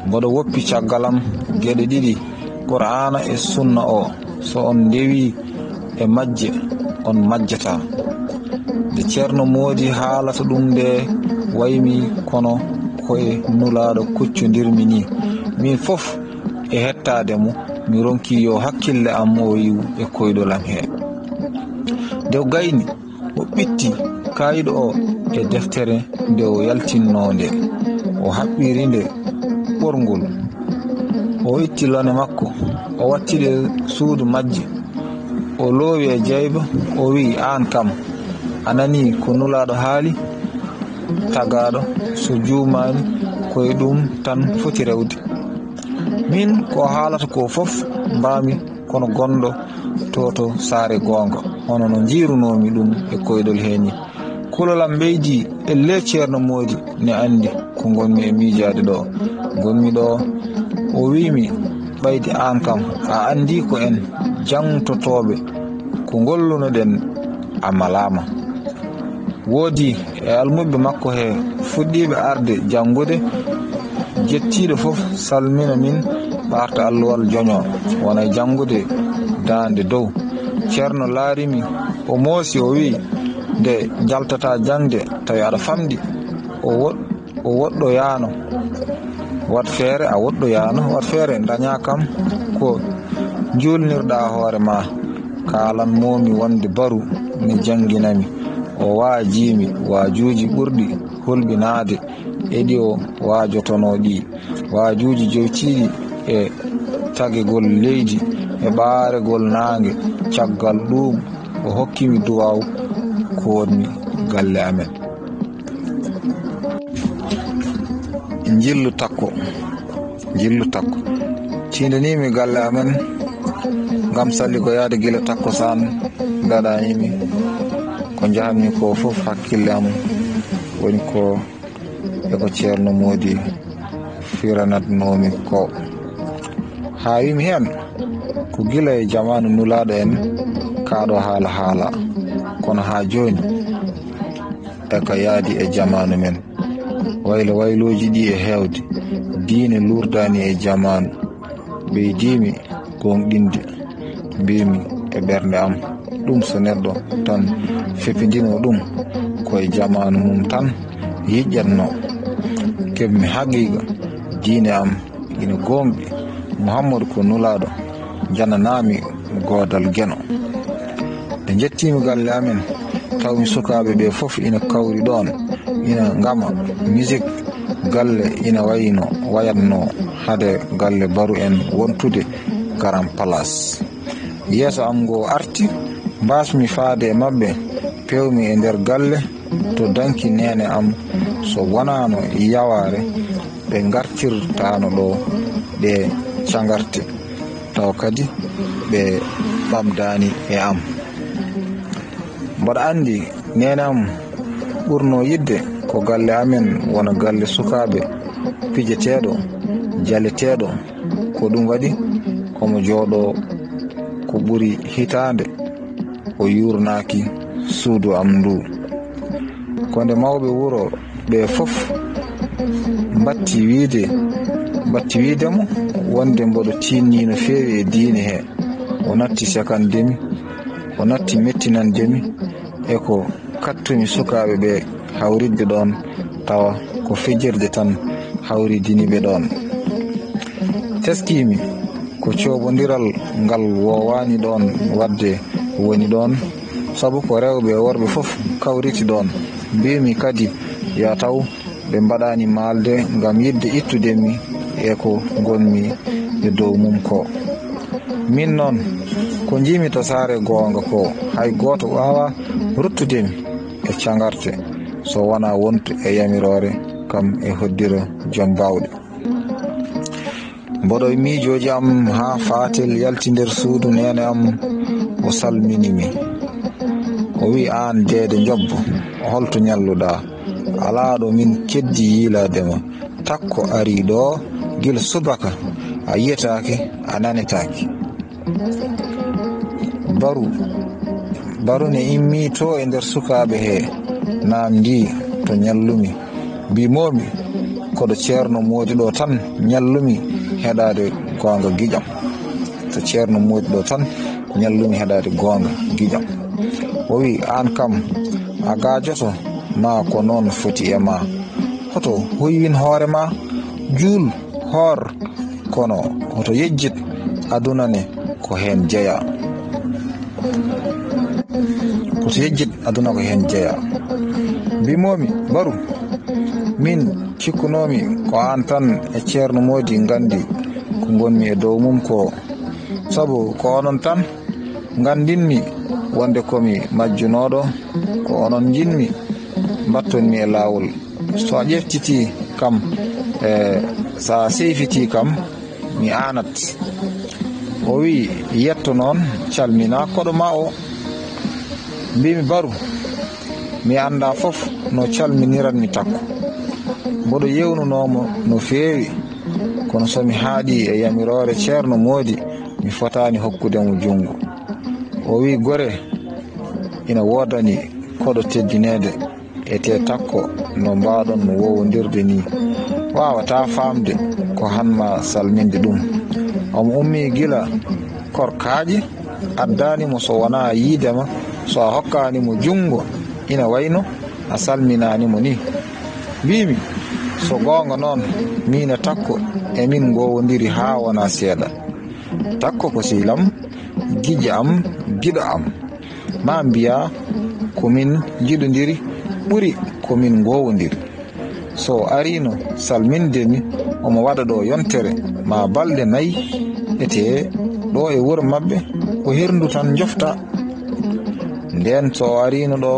mboɗo woppi caggalam geɗe ɗiɗi qur'ana e sunna o so on ndewi e majje on majjata nde ceerno moodi haalata ɗum nde waymi kono koye nulaɗo kuccodirmi ni min fof e hettade mo mi ronki yo hakkille am o yiw e koyɗolam he nde gayni o ɓitti kayiɗo o e deftere nde o yaltinno nde o haɓɓiri nde ɓorngol o itti lone makko o wattiɗe suudu majje o loowi e jeyba o wi an kam a nani ko nulaɗo haali tagaɗo so juumani koye ɗum tan foti rewde min ko haalata ko fof mbami kono gonɗo to saare gonga hono no jirunomi ɗum e koyɗol heni kulolam ɓeydi elle ceerno moodi ne andi ko gonmi e miijade ɗo gonmi ɗo o wimi ɓaydi an kam a andi ko en jangtotoɓe ko gollunoɗen a malama woodi e almuɓe makko he fuɗɗiɓe arde jangude jettiɗo fof salmina min ɓarta alluwal joño wona e jangude dande dow ceerno laarimi o moosi o wi nde jaltata jangde tawi aɗa famɗi o woɗɗoyano wat feere daña kam ko julnirɗa hoore ma kalan momi wonde baru mi janginami o waajimi waajuji ɓurɗi hulɓinade eɗi o waajotono ɗi waajuji jowtiɗi e tagegol leydi e ɓaaregol naange caggal ɗum o hokkimi duwaw ko wonni galle amen jillu takko tindanimi galle amen ngam salli ko yaade gila takko san gaɗanimi ko jahanmi ko fof hakkille am woni ko eko ceerno moodi firanatnomi ko ha wimi hen ko gila e jamanu nulaɗo en kaɗo haala kono ha joni e ka yaadi e jamanu men wayloji ɗi e hewde diine lurdani e jamanu ɓeydimi gonɗinde mbimi e ɓernde am ɗum so neɗɗo tan fepidino ɗum koye jamanu mum tan yiƴƴatno keɓmi haqiqa diine am ina gonɗi Muhammadu ko nulaɗo jananami godal geno. Nde jettimi galle amen tawmi sukaɓe ɓe fof ina kawri ɗon ina ngama musique galle ina wayatno hade galle Baru en wontude Garan Place. Yeeso am ngo arti mbasmi faade e mabɓe pewmi e nder galle to danki nene am so wonano yaware ɓe gartirtano ɗo ɗe cagarte taw kadi ɓe ɓamdani e am. mboɗa andi nene am ɓurno yidde ko galle amen wona galle sukaɓe pijeteɗo jaleteɗo ko ɗum waɗi komo jooɗo ko ɓuri hitande o yurnaki suudu am ndu. konde mawɓe wuro ɓe fof batti wiidemo wonde mboɗo tinni no feewi e diine he o natti sakandemi o natti mettinandemi e ko kattumi sukaɓe ɓe hawridde ɗon tawa ko fijirde tan hawridiniɓe ɗon. teskimi ko coɓodiral ngal wowani ɗon wadde woni ɗon sabu ko rewɓe e worɓe fof kawriti ɗon. mbimi kadi ya taw ɓe mbaɗani malde ngam yidde ittudemi e ko gonmi e dow mum ko. min noon ko jimi to saare gonga ko hay goto wawa ruttudemi e cagarte so wona wontu e yamirore kam e hoddira joom bawɗe. mboɗo miijoji am ha fatel yalti nder suudu nene am o salminimi o wi an deede jobbo holto ñalluɗa alaɗo min keddi yiiladema takko ari ɗo gila subaka a yiyatake a nanetake. baru ne immi to e nder sukaɓe he namdi to ñallumi mbimomi koɗo ceerno moodi ɗo tan ñallumi heɗade gonga guiƴam to ceerno moodi ɗo tan ñallumi heɗade gonga guiƴam. o wi an kam a gajoto ma ko noon foti e ma hoto hoywin hoore ma juul hoor kono hoto yejjit aduna ne ko hen jeeya mbimomi Baru min cikkunomi ko an tan e ceerno moodi gandi ko gonmi e dow mum ko sabu ko onon tan gandinmi wonde komi majjunoɗo ko onon jinmi mbattonmi e lawol so a ƴeftiti kam sa seyfiti kam mi anat. o wi yetto noon calmina koɗo ma o. mbimi Baru mi anda fof no calminiranmi takko mboɗo yewnunomo no feewi kono somi haaɗi e yamirore ceerno moodi mi fotani hokkudemo jungo. o wi gore ina wodani koɗo teddinede e te takko no mbaɗon no wowodirde ni wawata famde ko hanma salminde ɗum. omo ummi gila korkaji addanimo so wona yiidema so a hokkanimo jungo ina wayno a salminanimo ni. mbimi so gonga noon min e takko emin gowodiri ha wona seeɗa. takko ko sihilam guiƴa am giɗo am ma mbiya komin jiɗodiri ɓuri komin gowodiri. so arino salmindemi omo waɗa ɗo yontere ma balɗe 4 ete ɗo e wuuro mabɓe ko herndu tan jofta. nden so arino ɗo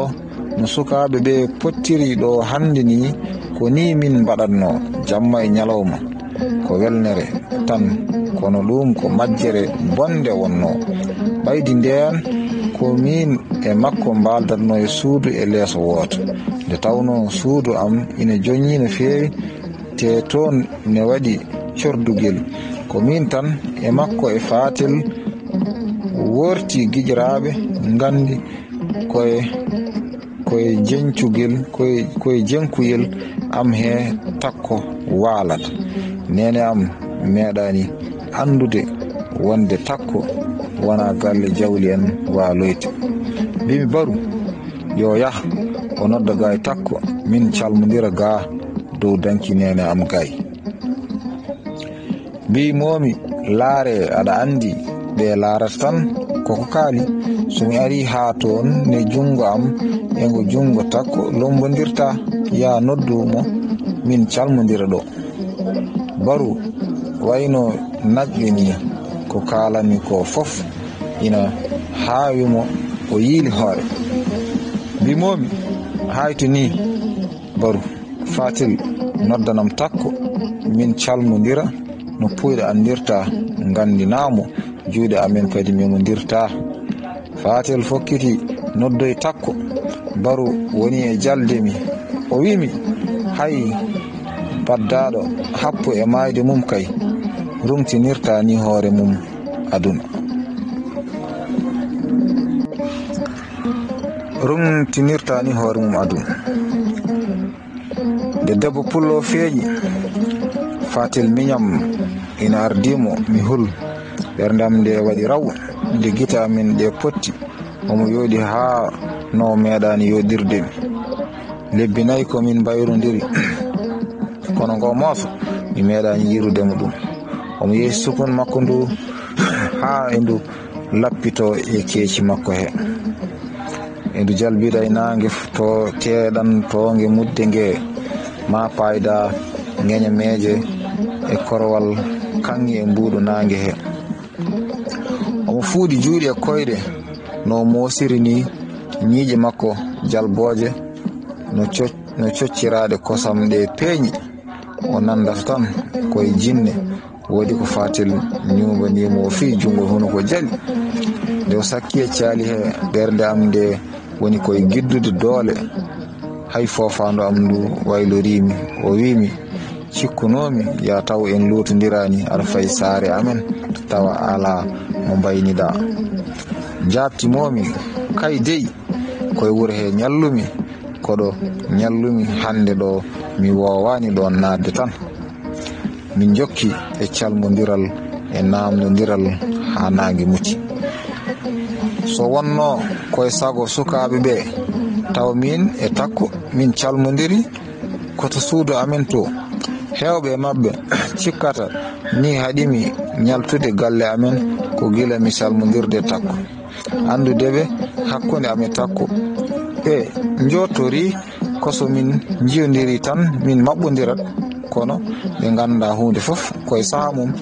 no sukaɓe ɓe pottiri ɗo hande ni ko ni min mbaɗatno jamma e ñalawma ko welnere tan kono ɗum ko majjere bonde wonno. ɓaydi nden ko min e makko mbaldatno e suudu e leeso woto nde tawno suudu am ina joñi no feewi te toon ne waɗi cordugel ko min tan e makko e Fatel worti gijiraɓe gandi koye jencugel koye jenkuyel am he takko walata. Nene am meeɗani andude wonde takko wona galle jawli en waloyte. Mbimi Baru yo yah o nodda ga e takko min calmodira ga dow danki nene am gay. Mbimomi laare aɗa andi ɓe laarata tan koko kaali. Somi ari ha toon ne jungo am e ngo jungo takko lombodirta, ya noddumo min calmodira ɗo. Baru wayno najƴini ko kalami ko fof ina hawimo o yiili hoore. Mbimomi hayto ni Baru, Fatel noddanam takko min calmodira no puyɗe andirta, gandinamo juuɗe amen kadi memodirta. Fatel fokkiti noddoye takko. Baru woni e jaldemi, o wimi hay baddaɗo happo e mayde mum kay rumtinirta ni hoore mum aduna. Rumtinirta ni hoore mum aduna. Nde debbo pullo feeƴi, Fatel miñam ina ardimo mi hul. Ɓerdam nde waɗi raw nde gita min ɗe potti, omo yooɗi ha no meeɗani yoɗirdemi. Lebbi nayi komin mbayrodiri kono ngo mooso mi meeɗani yirudemo ɗum. Omo yehi sukun makko ndu ha e ndu lappito e keeci makko he. E ndu jalbida e nangue to teɗan tongue mudde nge ma payda ŋeña meeje e korowal kanŋi e mbuɗo nangue he. Omo fuuɗi juuɗe e koyɗe no moosiri ni ñiiƴe makko jalbooje no cocciraɗe kosam ɗe peeñi. O nandata tan koye jinne woodi ko Fatel ñubanimo o fii jungo hono ko jali. Nde o sakki e caali he, ɓernde am nde woni koye giddude doole. Hay fofando am ndu waylorimi, o wimi cikkunomi ya taw en lutodirani aɗa fayi saare amen tawa ala mo mbaynida. Jabtimomi kay dey koye wuuro he ñallumi, koɗo ñallumi hande ɗo mi wowani ɗon nadde tan. Min jokki e calmodiral e namdodiral ha nangue mucci. So wonno koye sago sukaɓe ɓe taw min e takko min calmodiri koto suudu amen to, hewɓe mabɓe cikkata ni haɗimi ñaltude galle amen ko gila mi calmodirde takko. Andudeɓe hakkude amen takko ɓe jottori koso min jiyodiri tan min maɓɓodirat, kono ɓe ganda hunde fof koye saaha mum.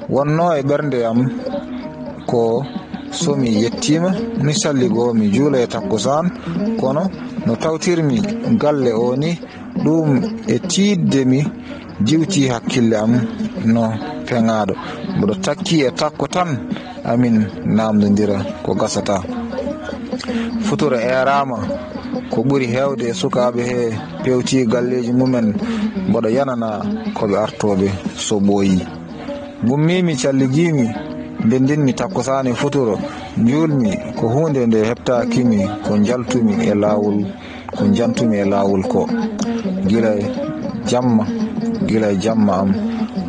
Wonno e ɓernde am ko somi yettima mi salligo mi juula e takkusan, kono no tawtirmi galle o ni ɗum e tiidde mi jiwti hakkille am no peŋaɗo. Mboɗo takki e takko tan amin namdodira ko gasata. Futuro erama ko ɓuri hewde e sukaɓe he pewti galleji mumen, mboɗo yanana koɓe artoɓe so ɓooyi. Gummimi calligimi nde ndinmi takkusane futuro julmi ko hunde nde heɓtakimi ko jaltumi e lawol ko gila e jamma am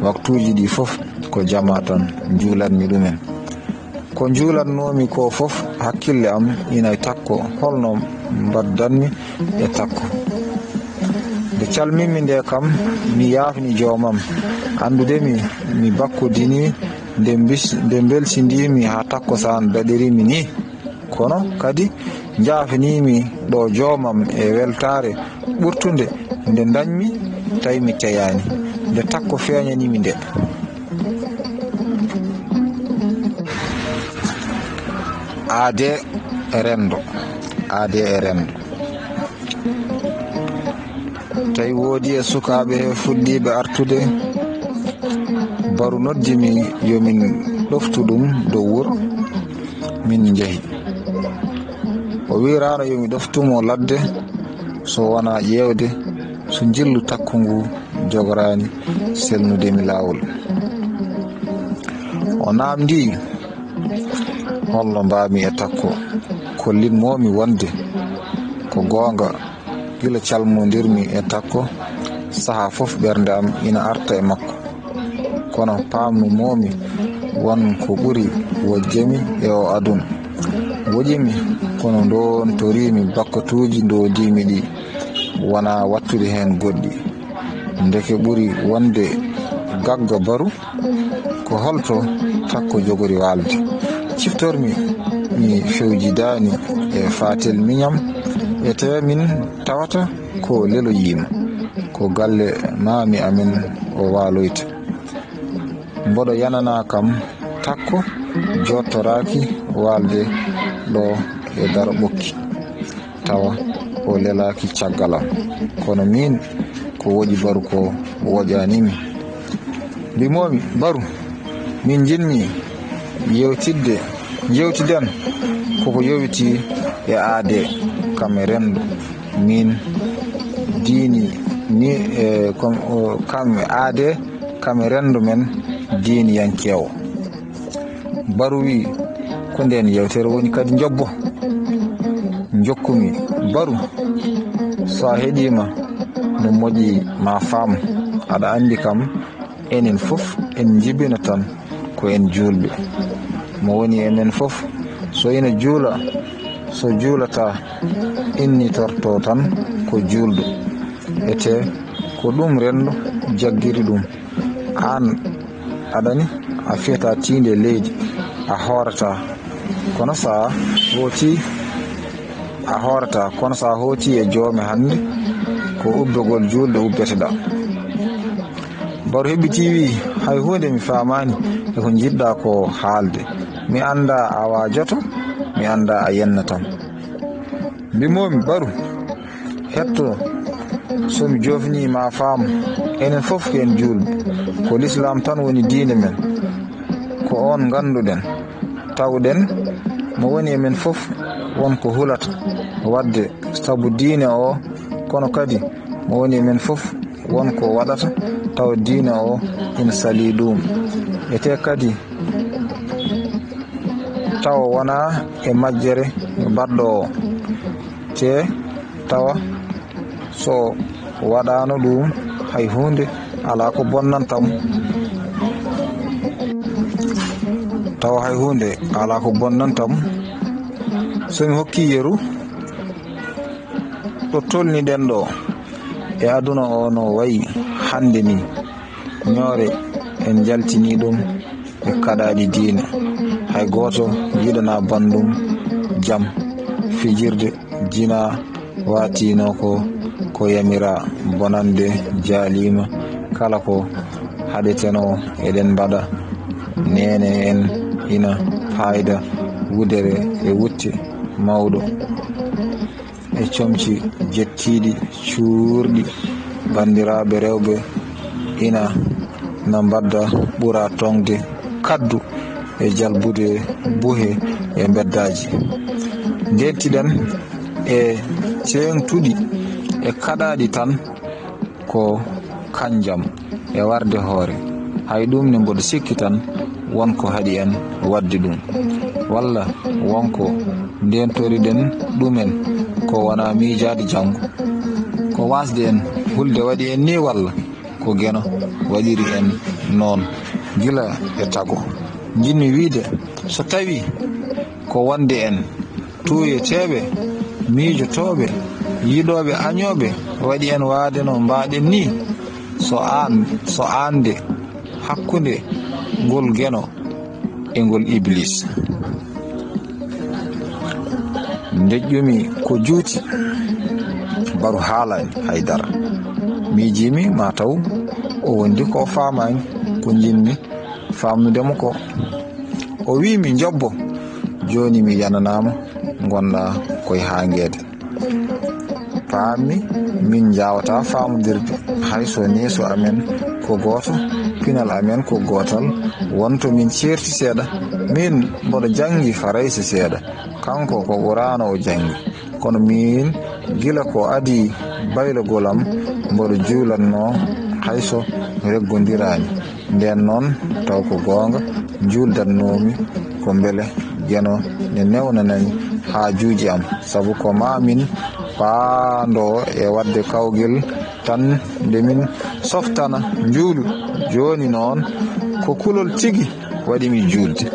waktuji ɗi fof ko jama tan juulatmi ɗumen. Ko juulatnomi ko fof hakkille am ina takko, holno mbaddanmi e takko. Nde calminmi nde kam mi yafni jomam, andudemi mi bakkodini nde belsidimi ha takkosan daɗirimi ni, kono kadi jafnimi ɗo jomam e weltare ɓurtude nde dañmi tawi mi teyani, nde takko feñanimi nde. Aade e rendo tawi woodi e sukaɓe he fuɗɗiɓe artude. Baru noddimi yomin ɗoftu ɗum dow wuro min jeehi. O wirano yomi ɗoftumo ladde so wona ƴewde so jillu takko ngu jogorani selnudemi lawol. o namdi holno mbami e takko kollinmomi wonde ko gonga gila calmodirmi e takko saha fof ɓernde am ina arta e makko kono pamnumomi won ko ɓuri wojjemi e o aduna woƴimi kono ndon torimi bakkatuji dodimi ɗi wona wattude hen goɗɗi ndeke ɓuri wonde gagga baru ko holto takko jogori walde ciftormi mi fewjidani e fatel miñam e te min tawata ko lelo yima ko galle mami amin o waloyta mboɗo yanana kam takko jottoraki walde ɗo e dara ɓokki tawa o lelaki caggalam kono min ko woƴi baru ko woƴanimi mbimomi baru min jinmi jewtiden koko yowiti e aade kam e rendo min diini ni kam e aade kam e rendo men diini yankewo baru wi ko nden yewtere woni kadi jobbo jokkumi baru so a heɗima no moƴƴi ma faam aɗa andi kam enen fof en jibina tan ko en julɓe mo woni emen fof so ina juula so juulata inni torto tan ko julɗo ete ko ɗum rendo jaggiri ɗum an aɗani a fiyata tinde leydi a horata kono sa hoti a horata kono sa hoti e joome hande ko ubbegol julɗe ubbeteɗa baru heɓɓiti wi hay hunde mi famani e ko jiɗɗa ko haalde mi anda a wajoto mi anda a yennatam mbimomi baru hetto somi jofni ma faam enen fof ko en julɓe ko l'islam tan woni diine men ko on ganduɗen tawɗen mo woni emen fof wonko hulata wadde sabu diine o kono kadi mo woni emen fof wonko waɗata taw diine o ina sali ɗum ete kadi tawa wona e majjere baɗɗo o te tawa so waɗano ɗum hay hunde ala ko bonnantam tawa hay hunde ala ko bonnantam somi hokki yeru ɗo tolniɗen ɗo e aduna o no wayi hande ni ñoore en jaltini ɗum e kaɗaɗi diine hay goto yiɗana bandum jam fijirde jina watino ko yamira bonande jaalima kala ko haɗeteno eɗen mbaɗa nene en ina fayda wudere e wutte mawɗo e comci jettiɗi cuurɗi bandiraɓe rewɓe ina na mbadda ɓura tongde kaddu e jalbude buhe e beddaji ndettiɗen e ceengtuɗi e kaɗaɗi tan ko kanjam e warde hoore hay ɗum ne mboɗo sikki tan wonko haɗi en wadde ɗum walla wonko ndentoriɗen ɗumen ko wona miijade janggo ko wasde en hulde waɗi en ni walla ko geno waɗiri en noon gila e tago jinmi wiide so tawi ko wonde en tuuyeteɓe miijotoɓe yiɗoɓe añoɓe waɗi en waade no mbaɗen ni so ande hakkunde ngol geno e ngol iblis deƴƴumi ko juuti baru haalani haydara miijimi ma taw o wondi ko famani ko jinmi famnudemo ko o wimi jobbo joni mi yananama gonɗa koye hangede paami min jawata famodirde hayso neeso amen ko goto pinal amen ko gotal wonto min certi seeɗa min mboɗo jangi farayse seeɗa kanko ko ɓurano o jangi kono min gila ko adi baylogol am mboɗo juulanno hayso reggodirani nden noon taw ko gonga juldatnomi ko beele jeno ne newnanani haajuji am, sabu ko mamin paando e wadde kawgel tan nde min softana juulu. Joni noon ko kulol tigi waɗimi julde.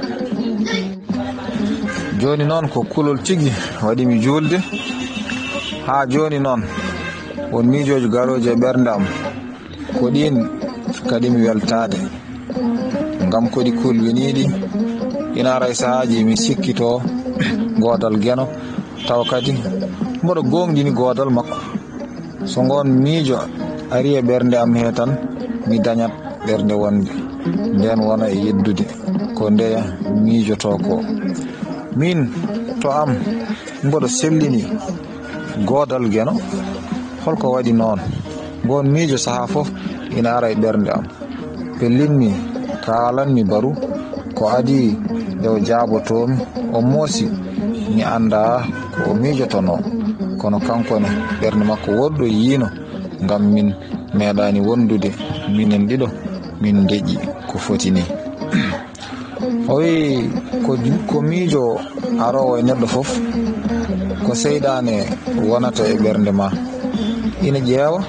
Joni noon ko kulol tigi waɗimi julde. Ha joni noon won miijoji garoje e ɓernde am ko ɗin kadi mi weltade, ngam koɗi kulwiniɗi. Ina ray sahaji mi sikkito godal geno taw kadi mboɗo gonɗini godal makko. So gon miijo ari e ɓernde am he tan mi dañat ɓernde wonde nden wona e yeddude ko ndeya miijoto ko. Min to am mboɗo sellini godal geno, holko waɗi noon? Gon miijo saha fof ina ara e ɓernde am, pellinmi kalanmi Baru ko adi e o jaabotomi. O moosi mi anda ko o miijotono, kono kankone ɓernde makko woɗɗo yiino, ngam min meeɗani wondude minen ɗiɗo min deƴƴi ko foti ni. O wi ko miijo arowo e neɗɗo fof ko seyɗane wonata e ɓernde ma. Ina ƴeewa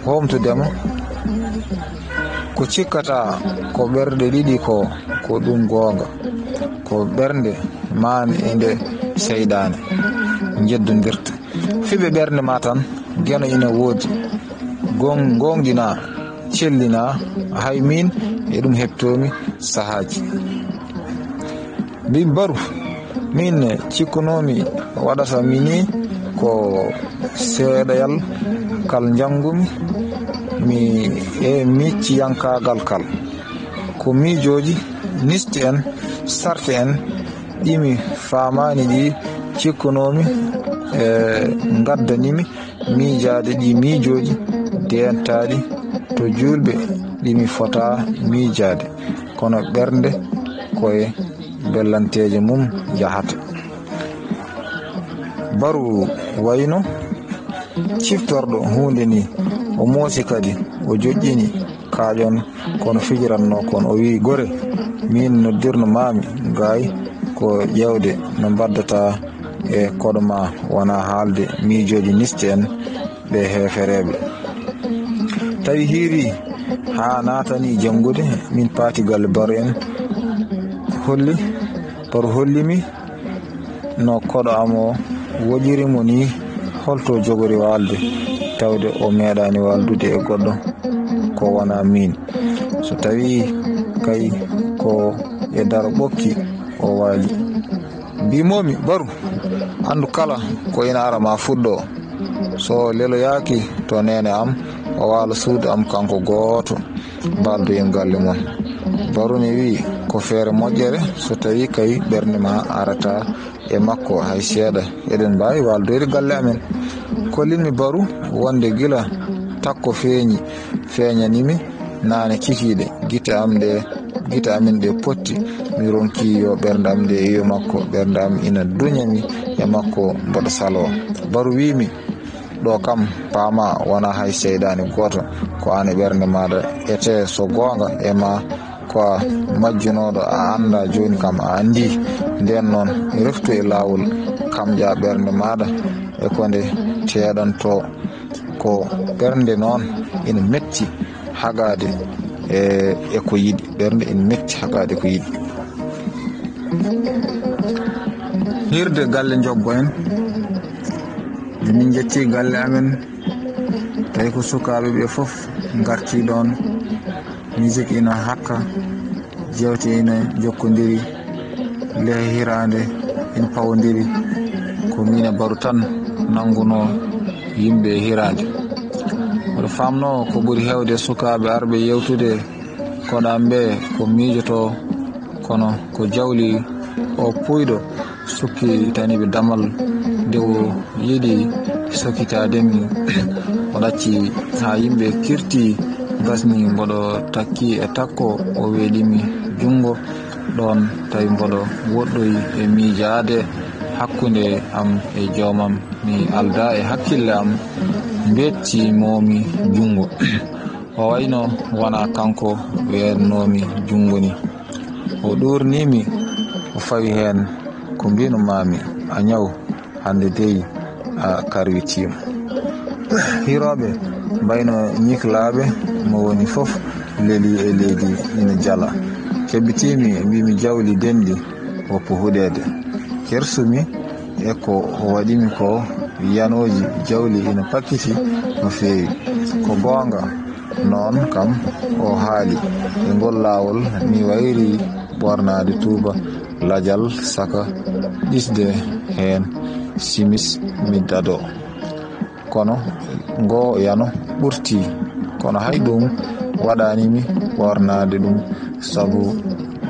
homtudema ko cikkata ko ɓerɗe ɗiɗi ko ɗum goonga, ko ɓernde mani e nde seyɗane jeddodirta. fiɓe ɓernde ma tan geno ina woodi, gonɗina cellina. Hay min e ɗum heptomi sahaji. Mbi Baru, min cikkunomi waɗata mini ko seeɗayal kal jangumi mi micciyankagal kal, ko miijoji nisti en sarte en ɗimi famani ɗi cikkunomi gaddanimi miijade ɗi miijoji dentaɗi to julɓe ɗimi fota miijade, kono ɓernde koye bellanteje mum jahata. Baru wayno ciftorɗo hunde ni, o moosi kadi o joƴƴini kaaƴon kono fijiranno kon. O wi gore min noddirno mami gay ko ƴewde no baddata e koɗo ma, wona haalde miijoji nisti en ɓe heefereɓe. Tawi hiiri ha natani jangude, min paati galle Baru en holli. Baru hollimi no koɗo am o woƴirimo ni holto jogori walde, tawde o meeɗani waldude e goɗɗo ko wona min. So tawi kay ko e daro ɓokki o waali. Mbimomi Baru, andu kala ko ina ara ma fuɗɗo, so leloyaki to nene am o waala suudu am kanko gooto baldo e galle mon. Baru ne wi ko feere moƴƴere, so tawi kay ɓernde ma arata e makko hay seeɗa, eɗen mbawi waldoyde galle amen. Kollinmi Baru wonde gila takko feeñanimi nane kikiɗe gite amin ɗe potti, mi ronki yo ɓernde am nde iyo makko. Ɓernde am ina duñami e makko mboɗo salo. Baru wimi ɗo kam paama wona hay seyɗani goto, ko an e ɓernde maɗa ete so gonga e ma ko majjunoɗo a anda joni kam a andi. Nden noon reftu e lawol kam ja ɓernde maɗa e konde teɗanto ko ɓernde noon ina metti hagade e ko yiɗi. Ɓernde ina metti hagade ko yiɗi. Hirde galle jobbo en, min jetti galle amen, tawi ko sukaɓe ɓe foof garti ɗon. Musique ina hakka, jewte ina jokkodiri, lehe hirande ina pawodiri. Ko min e Baru tan nanguno yimɓe hirande. Oɗo famno ko ɓuri hewde sukaɓe arɓe yewtude koɗamɓe ko miijoto, kono ko jawli o puyɗo sukki taniɓe damal ndewo yiɗi sokkitademi. O ɗacci ha yimɓe kirti gasni, mboɗo takki e takko o weeɗimi jungo ɗon, tawi mboɗo woɗɗoyi e miijade hakkunde am e joomam. Mi alda e hakkille am, bettimomi jungo. O wayno wona kanko weernomi jungo ni. o ɗurnimi o fawi hen ko mbino mami a ñaw hande dey a karwitima. Hiroɓe mbayno ñiklaɓe mo woni fof leeli e leydi ina jala. Kebbitimi mbimi jawli dendi woppo huɗede. Kersumi e ko waɗimi ko yanoji jawli ina pakkiti no fewi. Ko gonga noon kam o haali e ngol lawol mi wayri ɓornade tuuba lajal saka ɗisde hen simis mi dado. Kono ngo yano ɓurti, kono hay ɗum waɗanimi ɓornade ɗum sabu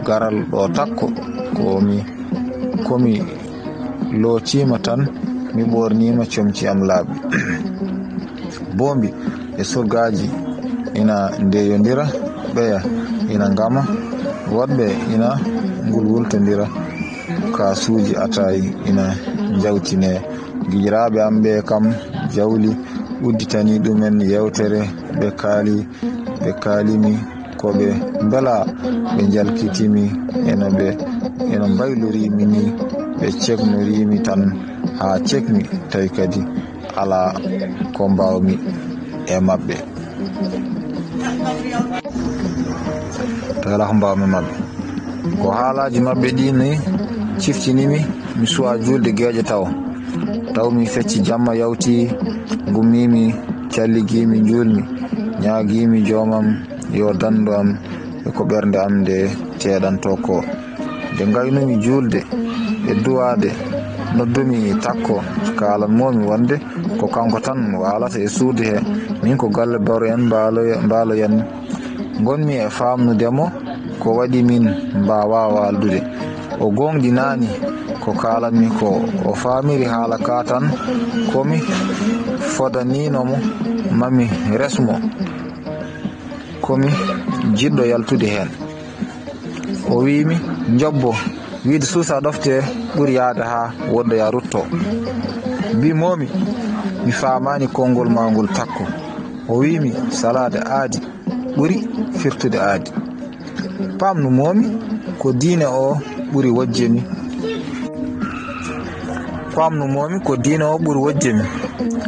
garal ɗo takko komi lootima tan mi ɓornima comci am laaɓi. Bombi e surgaji ina ndeyodira, ɓeya ina ngama, woɗɓe ina ngulwultodira, kasuji atayi ina jawtine. Gijiraɓe am ɓe kam jawli udditani ɗumen yewtere ɓe kalimi ko ɓe bela ɓe jalkitimi eno mbaylorimi ni ɓe ceknorimi tan ha cekmi tawi kadi ala ko mbawmi e mabɓe, tawi ala ko mbawmi mabɓe. Ko haalaji mabɓe ɗi ni ciftinimi mi suwa julde gueƴe taw mi fecci jamma yawti, gummimi, calligimi, julmi, ñaagimi jomam yo dandu am e ko ɓernde am nde teɗanto ko. Nde gaynumi julde e duwade noddumi takko kalanmomi wonde ko kanko tan walata e suudu he, min ko galle baro en mbaloyanmi. Gonmi e famnudemo ko waɗi min mbawa waldude. O gonɗinani ko kalanmi ko, o famiri haala ka tan komi fodaninomo mami resmo, komi jiɗɗo yaltude hen. O wimi jobbo wiide suusa ɗofte ɓuuri yaade ha woddoya rutto. Mbimomi mi famani konngol magol takko. O wimi salade aadi ɓuuri firtude aadi. Pamnumomi ko diine o ɓuuri wojjemi.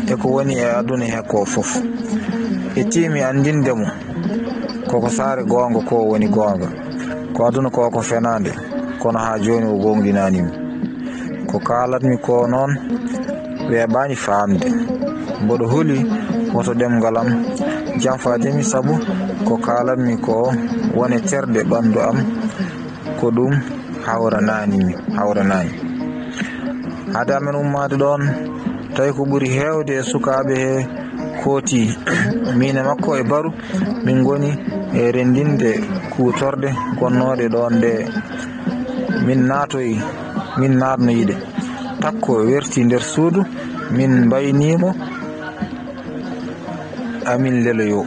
E ko woni e aduna he ko fof. E timi andindemo koko saare gonga ko woni gonga, ko aduna ko fenande, kono ha joni o gonɗinanimi. Ko kalatmi ko noon weeɓani famde, mboɗo huuli woto ɗemgal am janfademi, sabu ko kalatmi ko woni terde ɓandu am, ko ɗum hawranani. Hade amen ummade ɗon tawi ko ɓuuri hewde e sukaɓe he kooti min e makko e baru min goni e rendinde kutorde gonnoɗe ɗon nde min natnoyiɗe. Takko werti nder suudu, min mbaynimo amin leloyo.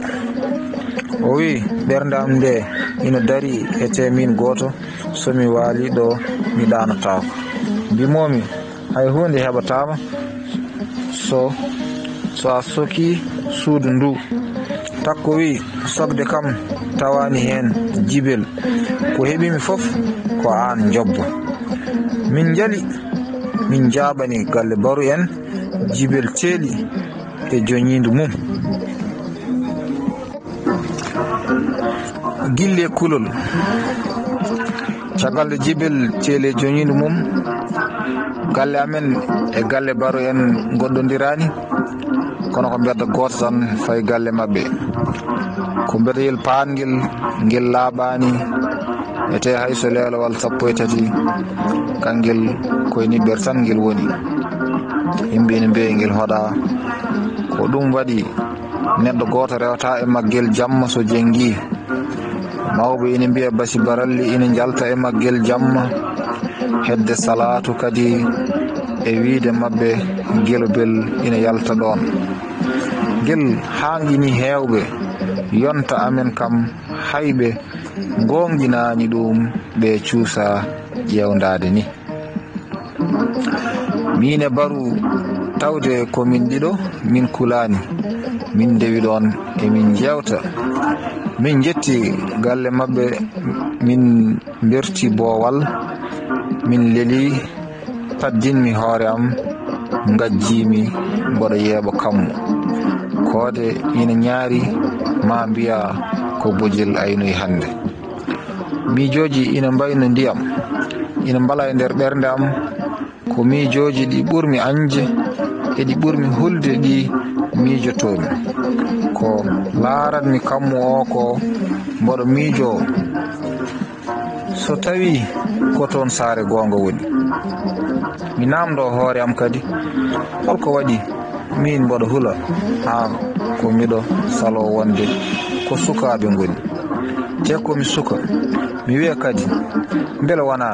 O wi ɓernde am nde ina dari e temin goto, somi waali ɗo mi ɗanotako. Mbimomi hay hunde heɓatama so a soki suudu ndu. Takko wi sokde kam tawani hen jibel, ko heɓimi fof ko an jobbo. Min jali min jaɓani galle baru en jibel teeli e joñidu mum. Gille kulol caggal de jibel teeli e joñidu mum, galle amen e galle baro en goɗɗodirani, kono ko mbedda goto tan fayi galle mabɓe. Ko mbedayel paangel ngel laaɓani e te hay so leelowal 13 kangel koye niɓɓere tan ngel woni. Yimɓe ene mbiya ngel hoɗa, ko ɗum waɗi neɗɗo goto rewata e maggel jamma so jenggi. Mawɓe ene mbiya basi baralli ina jalta e maggel jamma, hedde salatu kadi e wiide mabɓe gelobel ina yalta ɗon. Ngel hanƴini hewɓe yonta amen kam hayɓe gonɗinani ɗum ɓe cuusa ƴewdade ni. Min e baru tawde komin ɗiɗo min kulani, min dewi ɗon emin jewta min jetti galle mabɓe min berti boowal min leli paddinmi hoore am gajjimi mboɗo yeeɓa kammu koode ina ñaari ma mbiya ko bojel aynoy hannde miijoji ina mbayno ndiyam ina mbala e nder ɓernde am ko miijoji ɗi ɓurmi anje e ɗi ɓurmi hulde ɗi miijotomi ko laaratmi kammu o ko mboɗo miijo so tawi ko toon saare goonga woni mi namdo hoore am kadi holko waɗi min mboɗo hula haa ko miɗo salo wonde ko sukaaɓe ngoni te komi suka mi wiya kadi mbele wona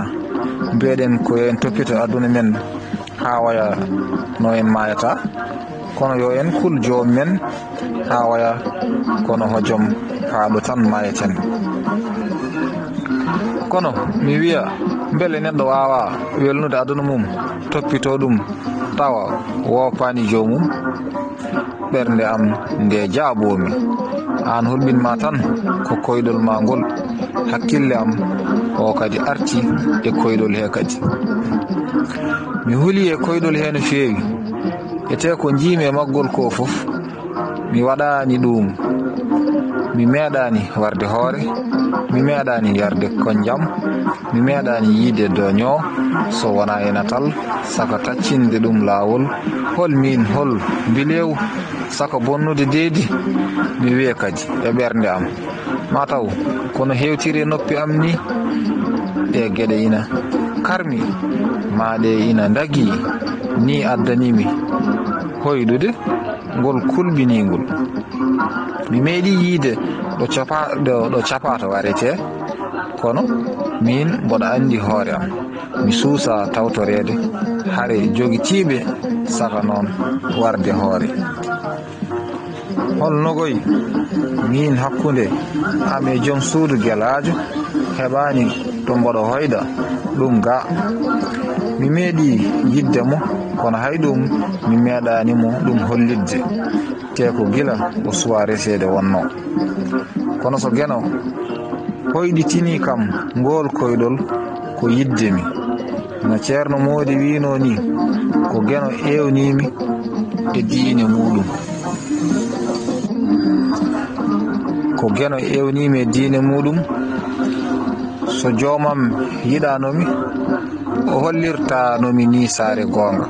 mbiyeɗen ko yo en toppito aduna men haa waya no en mayata kono yo en kul joom men haa waya kono hojom haaɗo tan mayaten kono mi wiya mbele neɗɗo wawa welnude aduna mum toppito ɗum tawa wopani jomum ɓernde am nde jaabomi an hulɓinma tan ko koyɗol ma ngol hakkille am o kadi arti e koyɗol he kadi mi huuli e koyɗol he no feewi ete ko jiimi e maggol ko fof mi waɗani ɗum mi meeɗani warde hoore mi meeɗani yarde konjam mi meeɗani yiide doño so wona e natal saka taccinde ɗum laawol hol min hol mbilew saka bonnude deedi mi wiya kadi e ɓernde am mataw kono hewtiri e noppi am ni ɗe geɗe ina karmi ma ɗe ina dagi ni addanimi hoyɗude ngol kulɓiningol mi meeɗi yiide ɗo capato warete kono min mboɗo andi hoore am mi suusa tawtorede hare jogitiɓe saka noon warde hoore holnogoy min hakkunde am e joom suudu guelajo heɓani to mboɗo hoyda ɗum ga mi meeɗi yidde mo kono hay ɗum mi meeɗanimo ɗum hollidde te ko gila o suwa resede wonno kono so geno hoyɗitini kam ngol koyɗol ko yiddemi no ceerno Moodi wino ni ko geno ewnimi e diine muɗum ko geno ewnimi e diine muɗum so joomam yiɗanomi o hollirtanomi ni saare goonga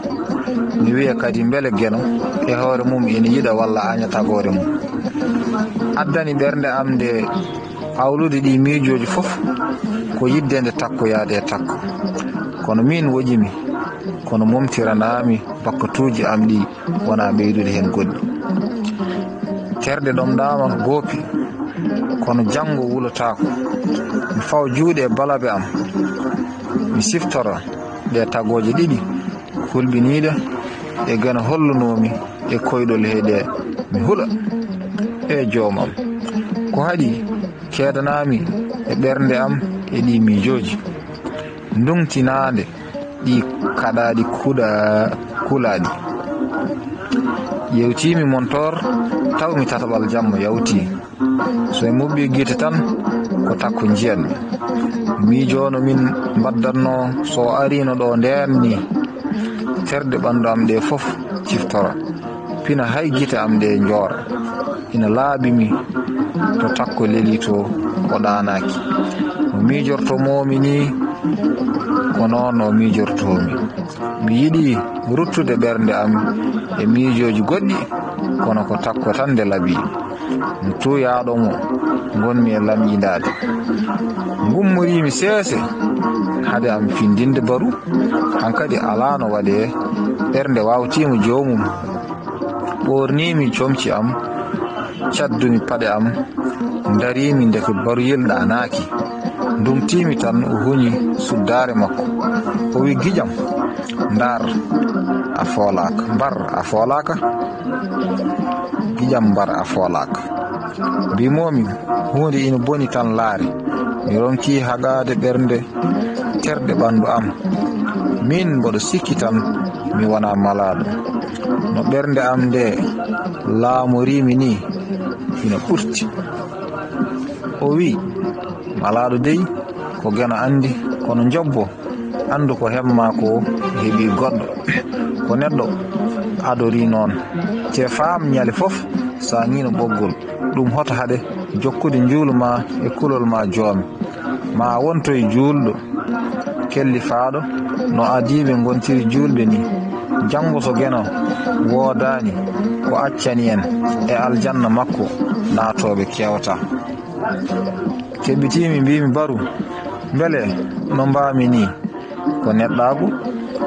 mi wiya kadi mbele geno e hoore mum ina yiɗa walla aña tagore mum addani ɓernde am nde awlude ɗi miijoji fof ko yidde nde takkoyade e takko kono min woƴimi kono momtiranami bakkatuji am ɗi wona ɓeydude hen goɗɗi terɗe ɗomɗama goopi kono janggo wulotako mi faw juuɗe e balabe am mi siftoro ɗe tagoje ɗiɗi hulɓiniɗe e gana hollunomi e koyɗol heɗe mi hula e joomam ko haɗi keedanami e ɓernde am e ɗi miijoji ndungtinade ɗi kaɗaɗi kulaɗi yewtimi montor tawmi tataɓal jamma yawti so e mubɓi guite tan ko takko jiyanmi miijono min mbaddatno so arino ɗo nden ni terɗe ɓandu am ɗe fof ciftora pina hay guite am ɗe joora ina laaɓimi to takko leli to o ɗanaki o miijortomomi ni ko noon o miijortomi mi yiɗi ruttude ɓernde am e miijoji goɗɗi kono ko takko tan nde laaɓi mi tuyaɗomo gonmi e lamƴidade gummorimi seese hade am findinde baru hankkadi ala no waɗe ɓernde wawtima jomum ɓornimi comci am caddumi paɗe am darimi ndeke baruyel ɗanaki ndumtimi tan o huñi suddare makko o wi guiƴam ndar a foolaka mbar a foolaka guiƴam mbar a foolaka mbimomi hunde ina boni tan laari mi ronki hagade ɓernde terɗe ɓandu am min mboɗo sikki tan mi wona malaɗo no ɓernde am nde laamorimi ni ina ɓurti o wi malaɗo dey ko geno andi kono jobbo andu ko hemma ko heeɓi goɗɗo ko neɗɗo adori noon te faam ñale fof sa ñino ɓoggol ɗum hoto haɗe jokkude juulu ma e kulol ma joomi ma wontoye juulɗo kelli faaɗo no adiɓe gontiri julɓe ni janngo so geno woodani ko accani en e aljanna makko naatoɓe kewta keɓɓitimi mbimi baru beele no mbami ni ko neɗɗagu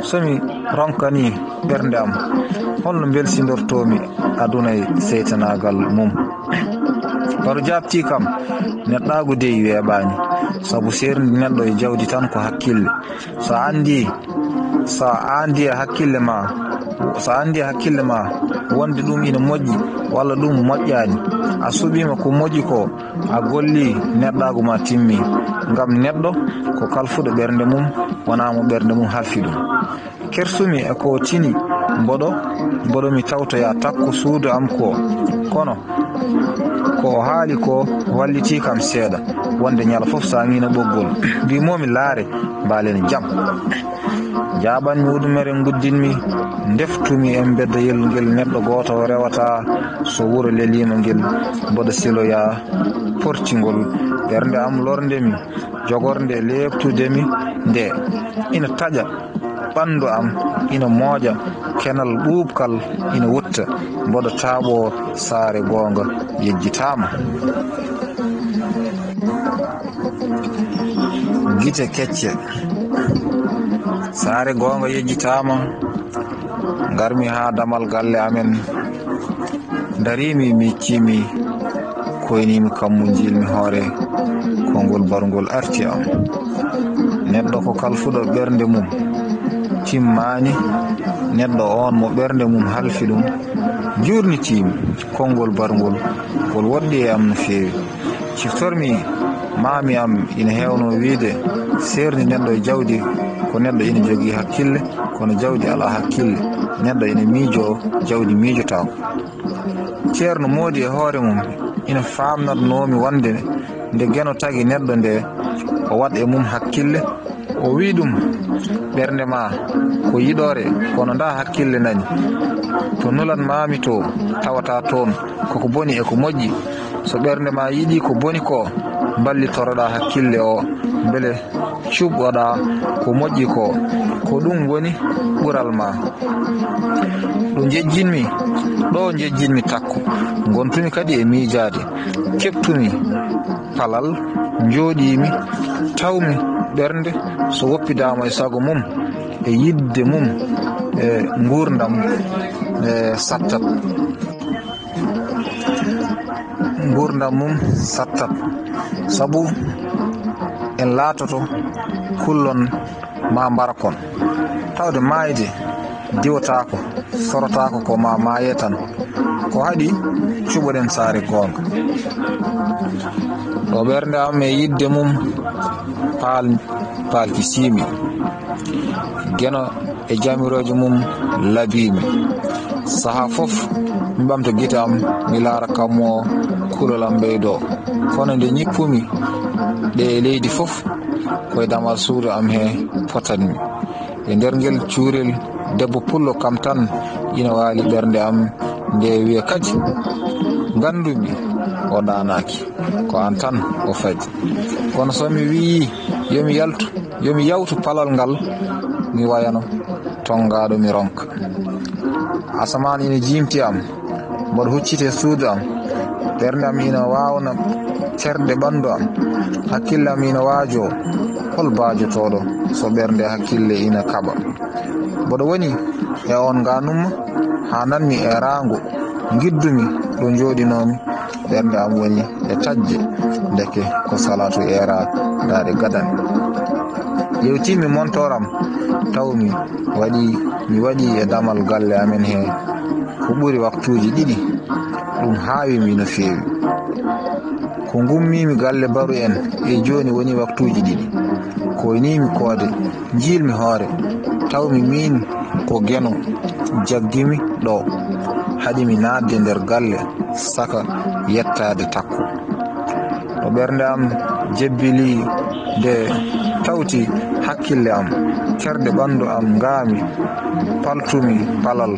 somi ronkani ɓernde am holno belsidortomi aduna e seytanagal mum baru jabti kam neɗɗagu dey weeɓani saabu serdi neɗɗo e jawdi tan ko hakkille so andi e hakkille ma wonde ɗum ina moƴƴi walla ɗum moƴƴani a suɓima ko moƴƴi ko a golli neɗɗagu ma timmi ngam neɗɗo ko kalfuɗo ɓernde mum wonamo ɓernde mum halfi ɗum kersumi e ko tini mboɗo mi tawtoya takko suudu am ko kono ko haali ko walliti kam seeɗa wonde ñala fof sa ngina ɓoggol mbimomi laare mbalen jaam jaɓanmi udumere guddinmi deftumi e beddayel ngel neɗɗo goto rewata so wuuro lelima ngel mboɗo siloya portigol ɓernde am lordemi jogorde lebtudemi nde ina taƴa ɓandu am ina mooƴa kenal ɓuuɓkal ina wutta mboɗo taaɓo saare goonga yejjitama gite kecce saare goonga yejjitama garmi ha damal galle amen darimi miccimi koynimi kammu jilmi hoore kongol bargol arti am neɗɗo ko kalfuɗo ɓernde mum timmani neɗɗo on mo ɓernde mum halfi ɗum jurnitimi kongol bargol ngol woɗɗi e am no fewi ciftormi mami am ina hewno wiide serdi neɗɗo e jawdi ko neɗɗo ina jogui hakkille kono jawdi ala hakkille neɗɗo ina miijo jawdi miijotako ceerno moodi e hoore mum ina famnatnomi wonde nde geno tagui neɗɗo nde o waɗ e mum hakkille o wi ɗum ɓernde ma ko yiɗore kono nda hakkille nani to nulan mami to tawata toon koko boni e ko moƴƴi so ɓernde ma yiɗi ko boni ko ballitoroɗa hakkille o beele cuɓɓoɗa ko moƴƴi ko ɗum woni ɓural ma ɗo jejjinmi takko gontumi kadi e miijade keɓtumi palal jooɗimi tawmi ɓernde so woppidama e sago mum e yidde mum e gurdam sattat sabu en laatoto kullon ma mbarakon tawde maayde diwatako sorotako ko ma maaye tan ko haɗi cuɓoɗen saare goonga ɗo ɓernde am e yidde mum paalki siimi geno e jamiroje mum labimi saha fof mi ɓamta guite am mi laara kammo kulol am ɓeydo kono nde ñippumi ɗe e leydi fof koye damal suudu am he potanmi e nder ngel cuurel debbo pullo kam tan ina waali ɓernde am nde wiya kadi gandumi o ɗanaki ko an tan o faji kono somi wi yomi yawtu palal ngal mi wayano tongaɗo mi ronka asaman ina jimti am mboɗo huccite suudu am ɓernde am ina wawna terde ɓandu am hakkille am ina waajo hol baajotoɗo so ɓernde hakkille ina kaɓa mboɗo woni e on ganumma ha nanmi e rango giddumi ɗo jooɗinomi ɓernde am woni e tajje deke ko salatu era daade gadan yewtimi montoram taw mi waɗi e damal galle amen he ko ɓuri waktuji ɗiɗi ɗum hawimi no fewi ko gummimi galle baru en e joni woni waktuji ɗiɗi koynimi koode jilmi hoore tawmi min ko geno jaggimi ɗo haɗimi nadde nder galle saka yettade takko to ɓernde am jebbili nde tawti hakkille am kerde ɓandu am ngaami paltumi palal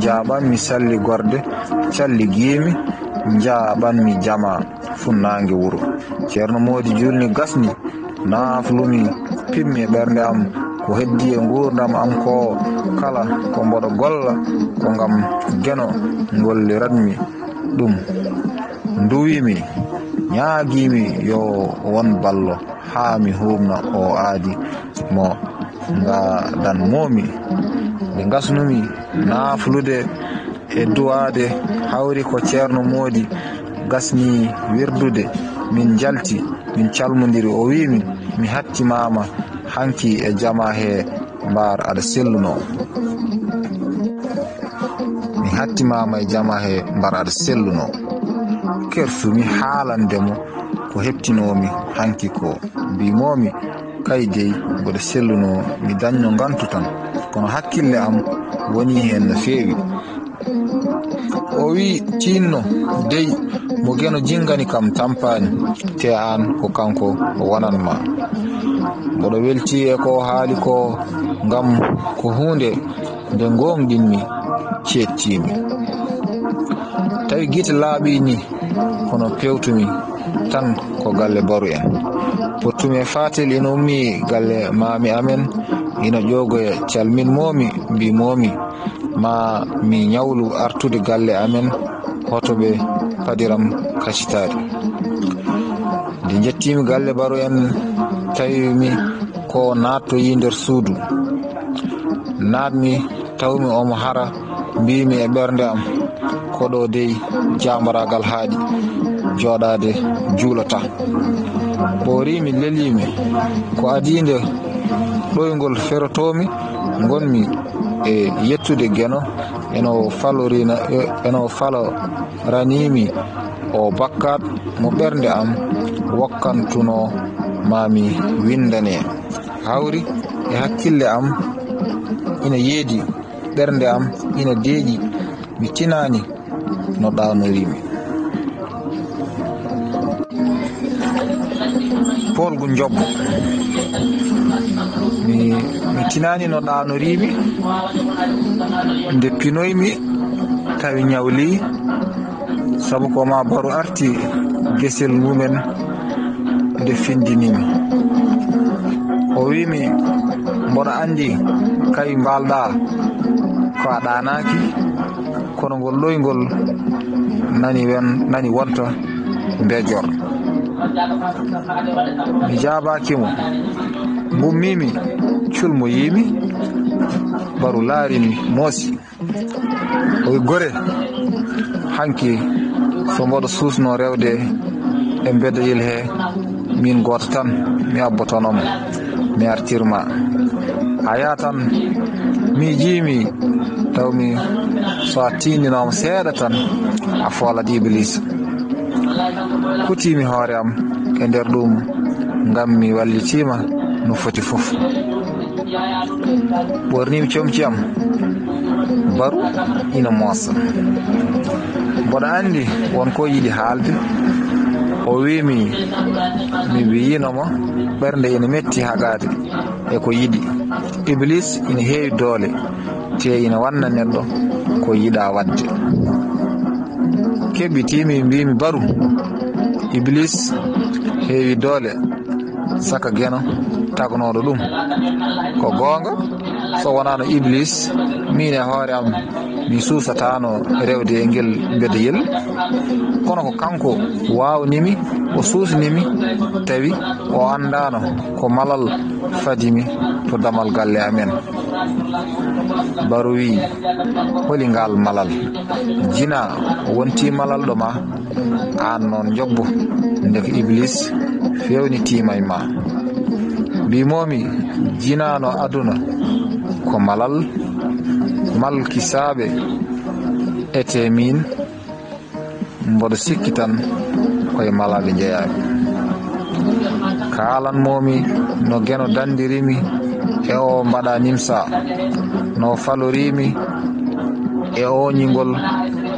jaɓanmi salli gorde calli giimi jaɓanmi jama funnange wuro. Ceerno Mody julni gasni naaflumi pimmi e ɓernde am ko heddi e gurdam am ko kala ko mboɗo golla ko ngam geno golliranmi ɗum nduwimi ñaagimi yo won ballo haa mi humna o aadi mo ngadan momi nde gasnumi naaflude e duwade hawri ko Ceerno Mody gasni wirdude min jalti min calmodiri o wimi mi hattimama hanki e jama he mbar aɗa selluno mi hattimama e jama he mbar aɗa selluno kersumi haalandemo ko heptinomi hanki ko mbimomi kaydey mboɗo selluno mi dañno gantu tan kono hakkille am woni hen no feewi. O wi tinno dey mo geno jingani kam tampani te an ko kanko o wonanma. Mboɗo welti e ko haali ko ngam ko hunde nde gomɗinmi cettimi tawi gite laaɓi ni kono pewtumi tan ko galle Baro en. Pottumi e Fatel ina ummi galle mami amen ina ƴogoya calminmomi mbimomi ma mi ñawlu artude galle amen hoto ɓe padiram kacitade. Nde jettimi galle Baro en tawimi ko nattoyi nder suudu natmi tawmi omo hara mbimi e ɓernde am koɗo dey jambaragal haaɗi joɗade juulata. ɓorimi lelimi ko adinde ɗoygol ferotomi gonmi e yettude geno eno faloranimi o bakkat mo ɓernde am wakkantuno mami windane hawri e hakkille am ina yeedi ɓernde am ina deeƴi mi tinani no ɗanorimi. polgu jobbo mi tinani no ɗanorimi nde pinoymi tawi ñawli sabu ko ma Baro arti gesel mumen nde findinimi o wimi mboɗo andi kay mbalɗa ko a ɗanaki kono ngol ɗoygol nani wonta mbejor. mi jabakimo gummimi culmo yimi Baro laarimi moosi o wi gore hanki so mboɗo susno rewde e bedeyel he min goto tan mi abbotonomo mi artirma a yaa tan mi jiimi tawmi so a tindinoma seeɗa tan a foolat Iblis. kutimi hoore am e nder ɗum ngam mi wallitima no foti fof. ɓornimi comci am Baro ina moosa mboɗo andi wonko yiɗi haalde o wimi mi wiyinomo ɓernde ina metti hagade e ko yiɗi Iblis ina heewi doole te ina wanna neɗɗo ko yiɗa wadde. keɓɓitimi mbimi Baro Iblis heewi doole saka geno tagnoɗo ɗum ko gonga so wonano Iblis min e hoore am mi susatano rewde e ngel bedeyel kono ko kanko wawnimi o susnimi tawi o andano ko malal fadimi to damal galle amen. Baro wi holi ngal malal jina wonti malal ɗo ma an noon jobbo ndeko Iblis fewnitima e ma. mbimomi jinano aduna ko malal malkisaɓe ete min mboɗo sikki tan koye malaɓe jeeyaɓe. kalanmomi no geno dandirimi e o mbaɗa nimsa no falorimi e o ñingol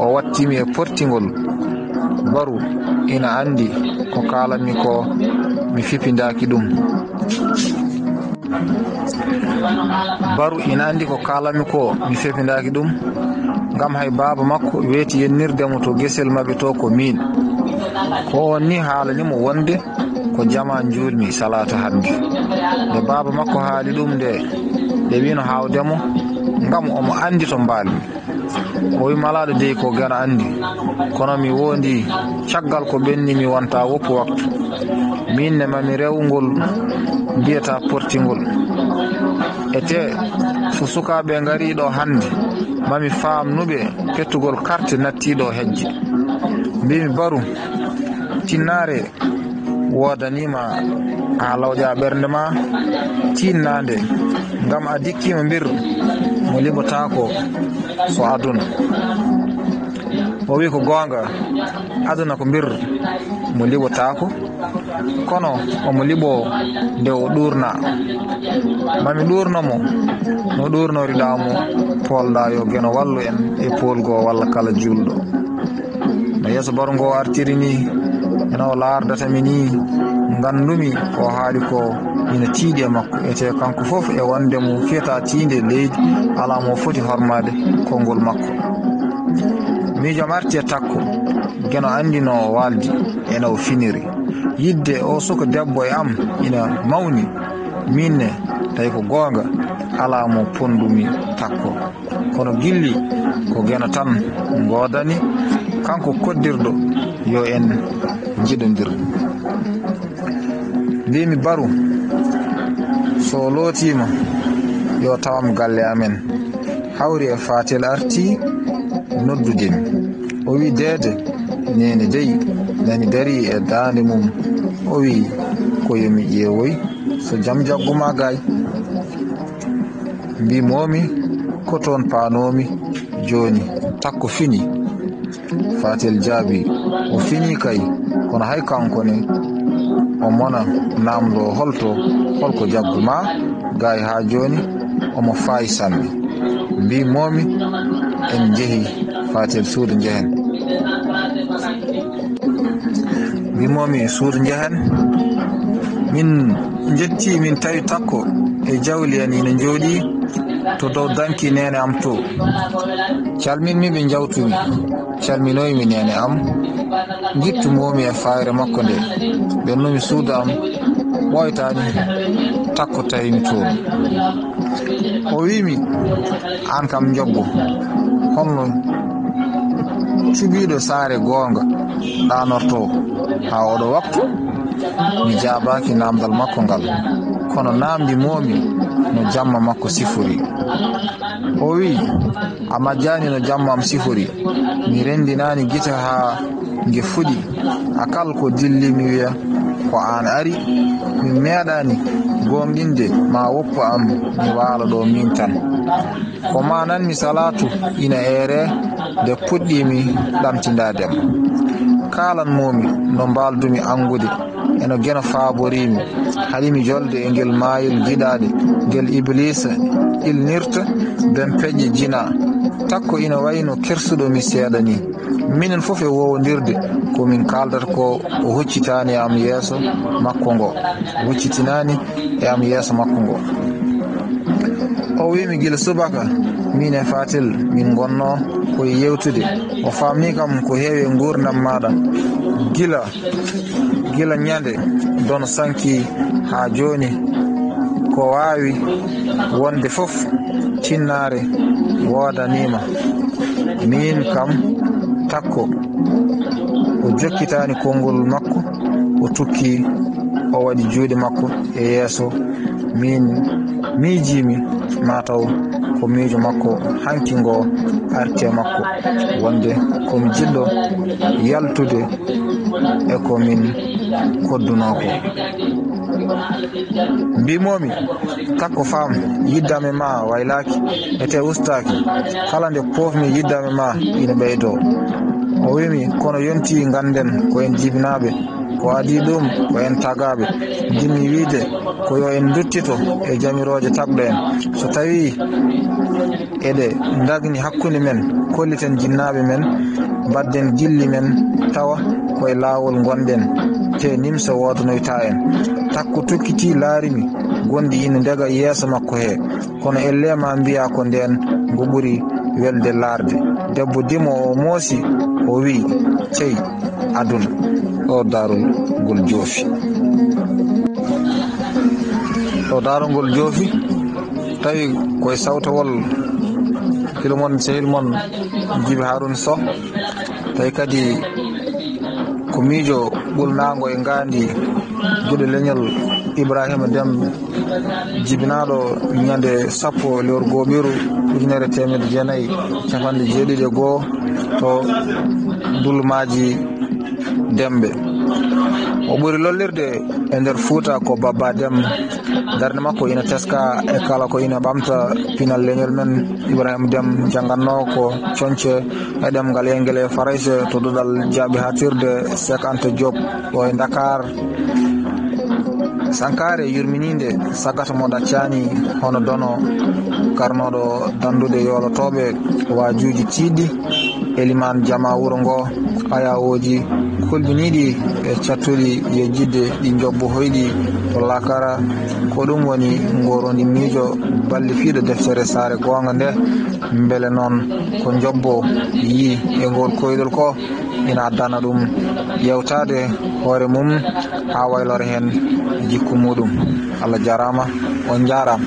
o wattimi e portingol baru ina andi ko kalanmi ko mi fipindaki ɗum. Baru ina andi ko kalanmi ko mi fipindaki ɗum ngam hay baba makko weeti yennirdemo to gesel maɓe to ko min. Ko on ni haalanimo wonde ko jama julmi salatu hande. Nde baba makko haali ɗum nde wino hawdemo ngam omo andi to mbalmi. O wi malaɗo dey ko gana andi, kono mi wondi caggal ko ɓenni mi wonta woppu waktu. Min ne mami rewgol mbiyata portingol. Ete so sukaɓe ngari ɗo hande mami famnuɓe pettugol carte nattiɗo hejje. Mbimi baru tinnare wodanima ha lawƴa ɓernde ma tinnande ngam a dikkima mbir mo liɓotako so aduna. O wi ko gonga aduna ko mbir mo liɓotako kono omo liɓo nde o ɗurna. Mami ɗurnamo no ɗurnoriɗamo polɗa yo geno wallu en e polgo walla kala julɗo. No yeeso baru ngo artiri ni eno lardatami ni gandumi o haali ko ina tiiɗi e makko ete kanko fof e wonde mo fiyata tiinde leydi ala mo foti hormade konngol makko. Miijom arti e takko geno andi no waldi ena o finiri yidde o suka debbo e am ina mawni minne tawi ko gonga ala mo pondumi takko kono gilli ko geno tan godani kanko koddirɗo yo en jiɗodir. Mbimi baru so lootima yo tawam galle amen hawri e Fatel arti noddudemi. O wi dede nene dey nani dari e dande mum. O wi ko yomi ƴeewoy so jam jagguma gay. Mbimomi ko toon panomi joni takko fini. Fatel jaabi o fini kay kono hay kanko ne o mona namdo holko jagguma gay ha joni omo fayi sanne. Mbimomi en jehi Fatel suudu jehen. Mbimomi suudu jehen min jetti min tawi takko e jawli en ina jooɗi to dow danki nene am to. Calminmi ɓe jawtumi calminoymi nene am gittumomi e fayre makko nde ɓennumi suudu am ɓoytani takko tawimi toon. O wimi an kam jobbo holno cuɓiɗo saare gonga ɗanorto ha oɗo waktu. Mi jabaki namdal makko ngal kono namdi momi no jamma makko sifori. O wi a majjani no jamma am sifori, mi rendinani gite ha nge fuɗi akal ko dilli mi wiya ko an ari mi meeɗani gonɗinde ma woppu am mi waala ɗo min tan. Ko mananmi salatu ina ere nde puɗɗimi ɗamtindadem. Kalan momi no mbaldumi angude eno geno faaborimi haɗimi jolde e ngel mayel giɗade ngel iblisa ilnirta ben peƴƴe jina takko ina wayno kersuɗo mi seeɗa ni. Minen fof e wowodirde komin kaldata ko o huccitani e am yeeso makko ngo, o huccitinani e am yeeso makko ngo. O wimi gila subaka min e Fatel min gonno koye yewtude. O famni kam ko heewi e gurdam maɗa gila ñande don sanki ha joni ko wawi wonde fof tinnare wodanima. Min kam takko o jokkitani konngol makko o tukki o waɗi juuɗe makko e yeeso. Min miijimi mataw ko miijo makko hankingo arti e makko wonde komi jiɗɗo yaltude e komin kodduno ko. Mbimomi takko fam yiddame ma waylaki ete ustaki kala nde pofmi yiddame ma ina ɓeydo. O wimi kono yonti ganden ko en jibinaɓe ko adi ɗum ko en tagaɓe jinmi wiide ko yo en duttito e jamiroje tagɗo en so tawi eɗe dagni hakkude men kolliten jinnaɓe men badden gilli men tawa koye laawol gonɗen te nimsa wodanoyta en takko tokkiti laarimi gondi ina ndega yeeso makko he kono ellema mbiya ko nden ngo ɓuri welde laarde debbo dimo o moosi o wi cey aduna ɗo darol ngol joofi ɗo darol ngol joofi tawi koye sawtowol hilmon sehil mon Djiby Harouna Sow tawi kadi ko miijo ɓulnago e ngandi guɗo leñol Ibrahima Demba jibinaɗo ñande 10 lewru goɓiru 1971 to dulmaji Dembe o ɓuri lollirde e nder Fouta ko Baba Demba darde makko ina teska e kala ko ina ɓamta pinal leñol men Ibrahima Demba janganno ko conce e ɗemgal Engele Farayse to dudal jaaɓe hatirde Cheikh Anta Diop o e Dakar Sankare yurmininde sagata mo ɗaccani hono dono karnoɗo dandude yolotoɓe wajuji tiɗɗi Eliman Jama wuro ngo ayawoji kolbiniɗi e cattuɗi ye jidde ɗi jobbo hoyɗi to lakara ko ɗum woni ngorondi miijo balli fiiɗo deftere saare gonga nde beele noon ko jobbo yi e ngol koydol ko ina addana ɗum yewtade hoore mum ha waylore hen jikku muɗum Allah jarama on jarama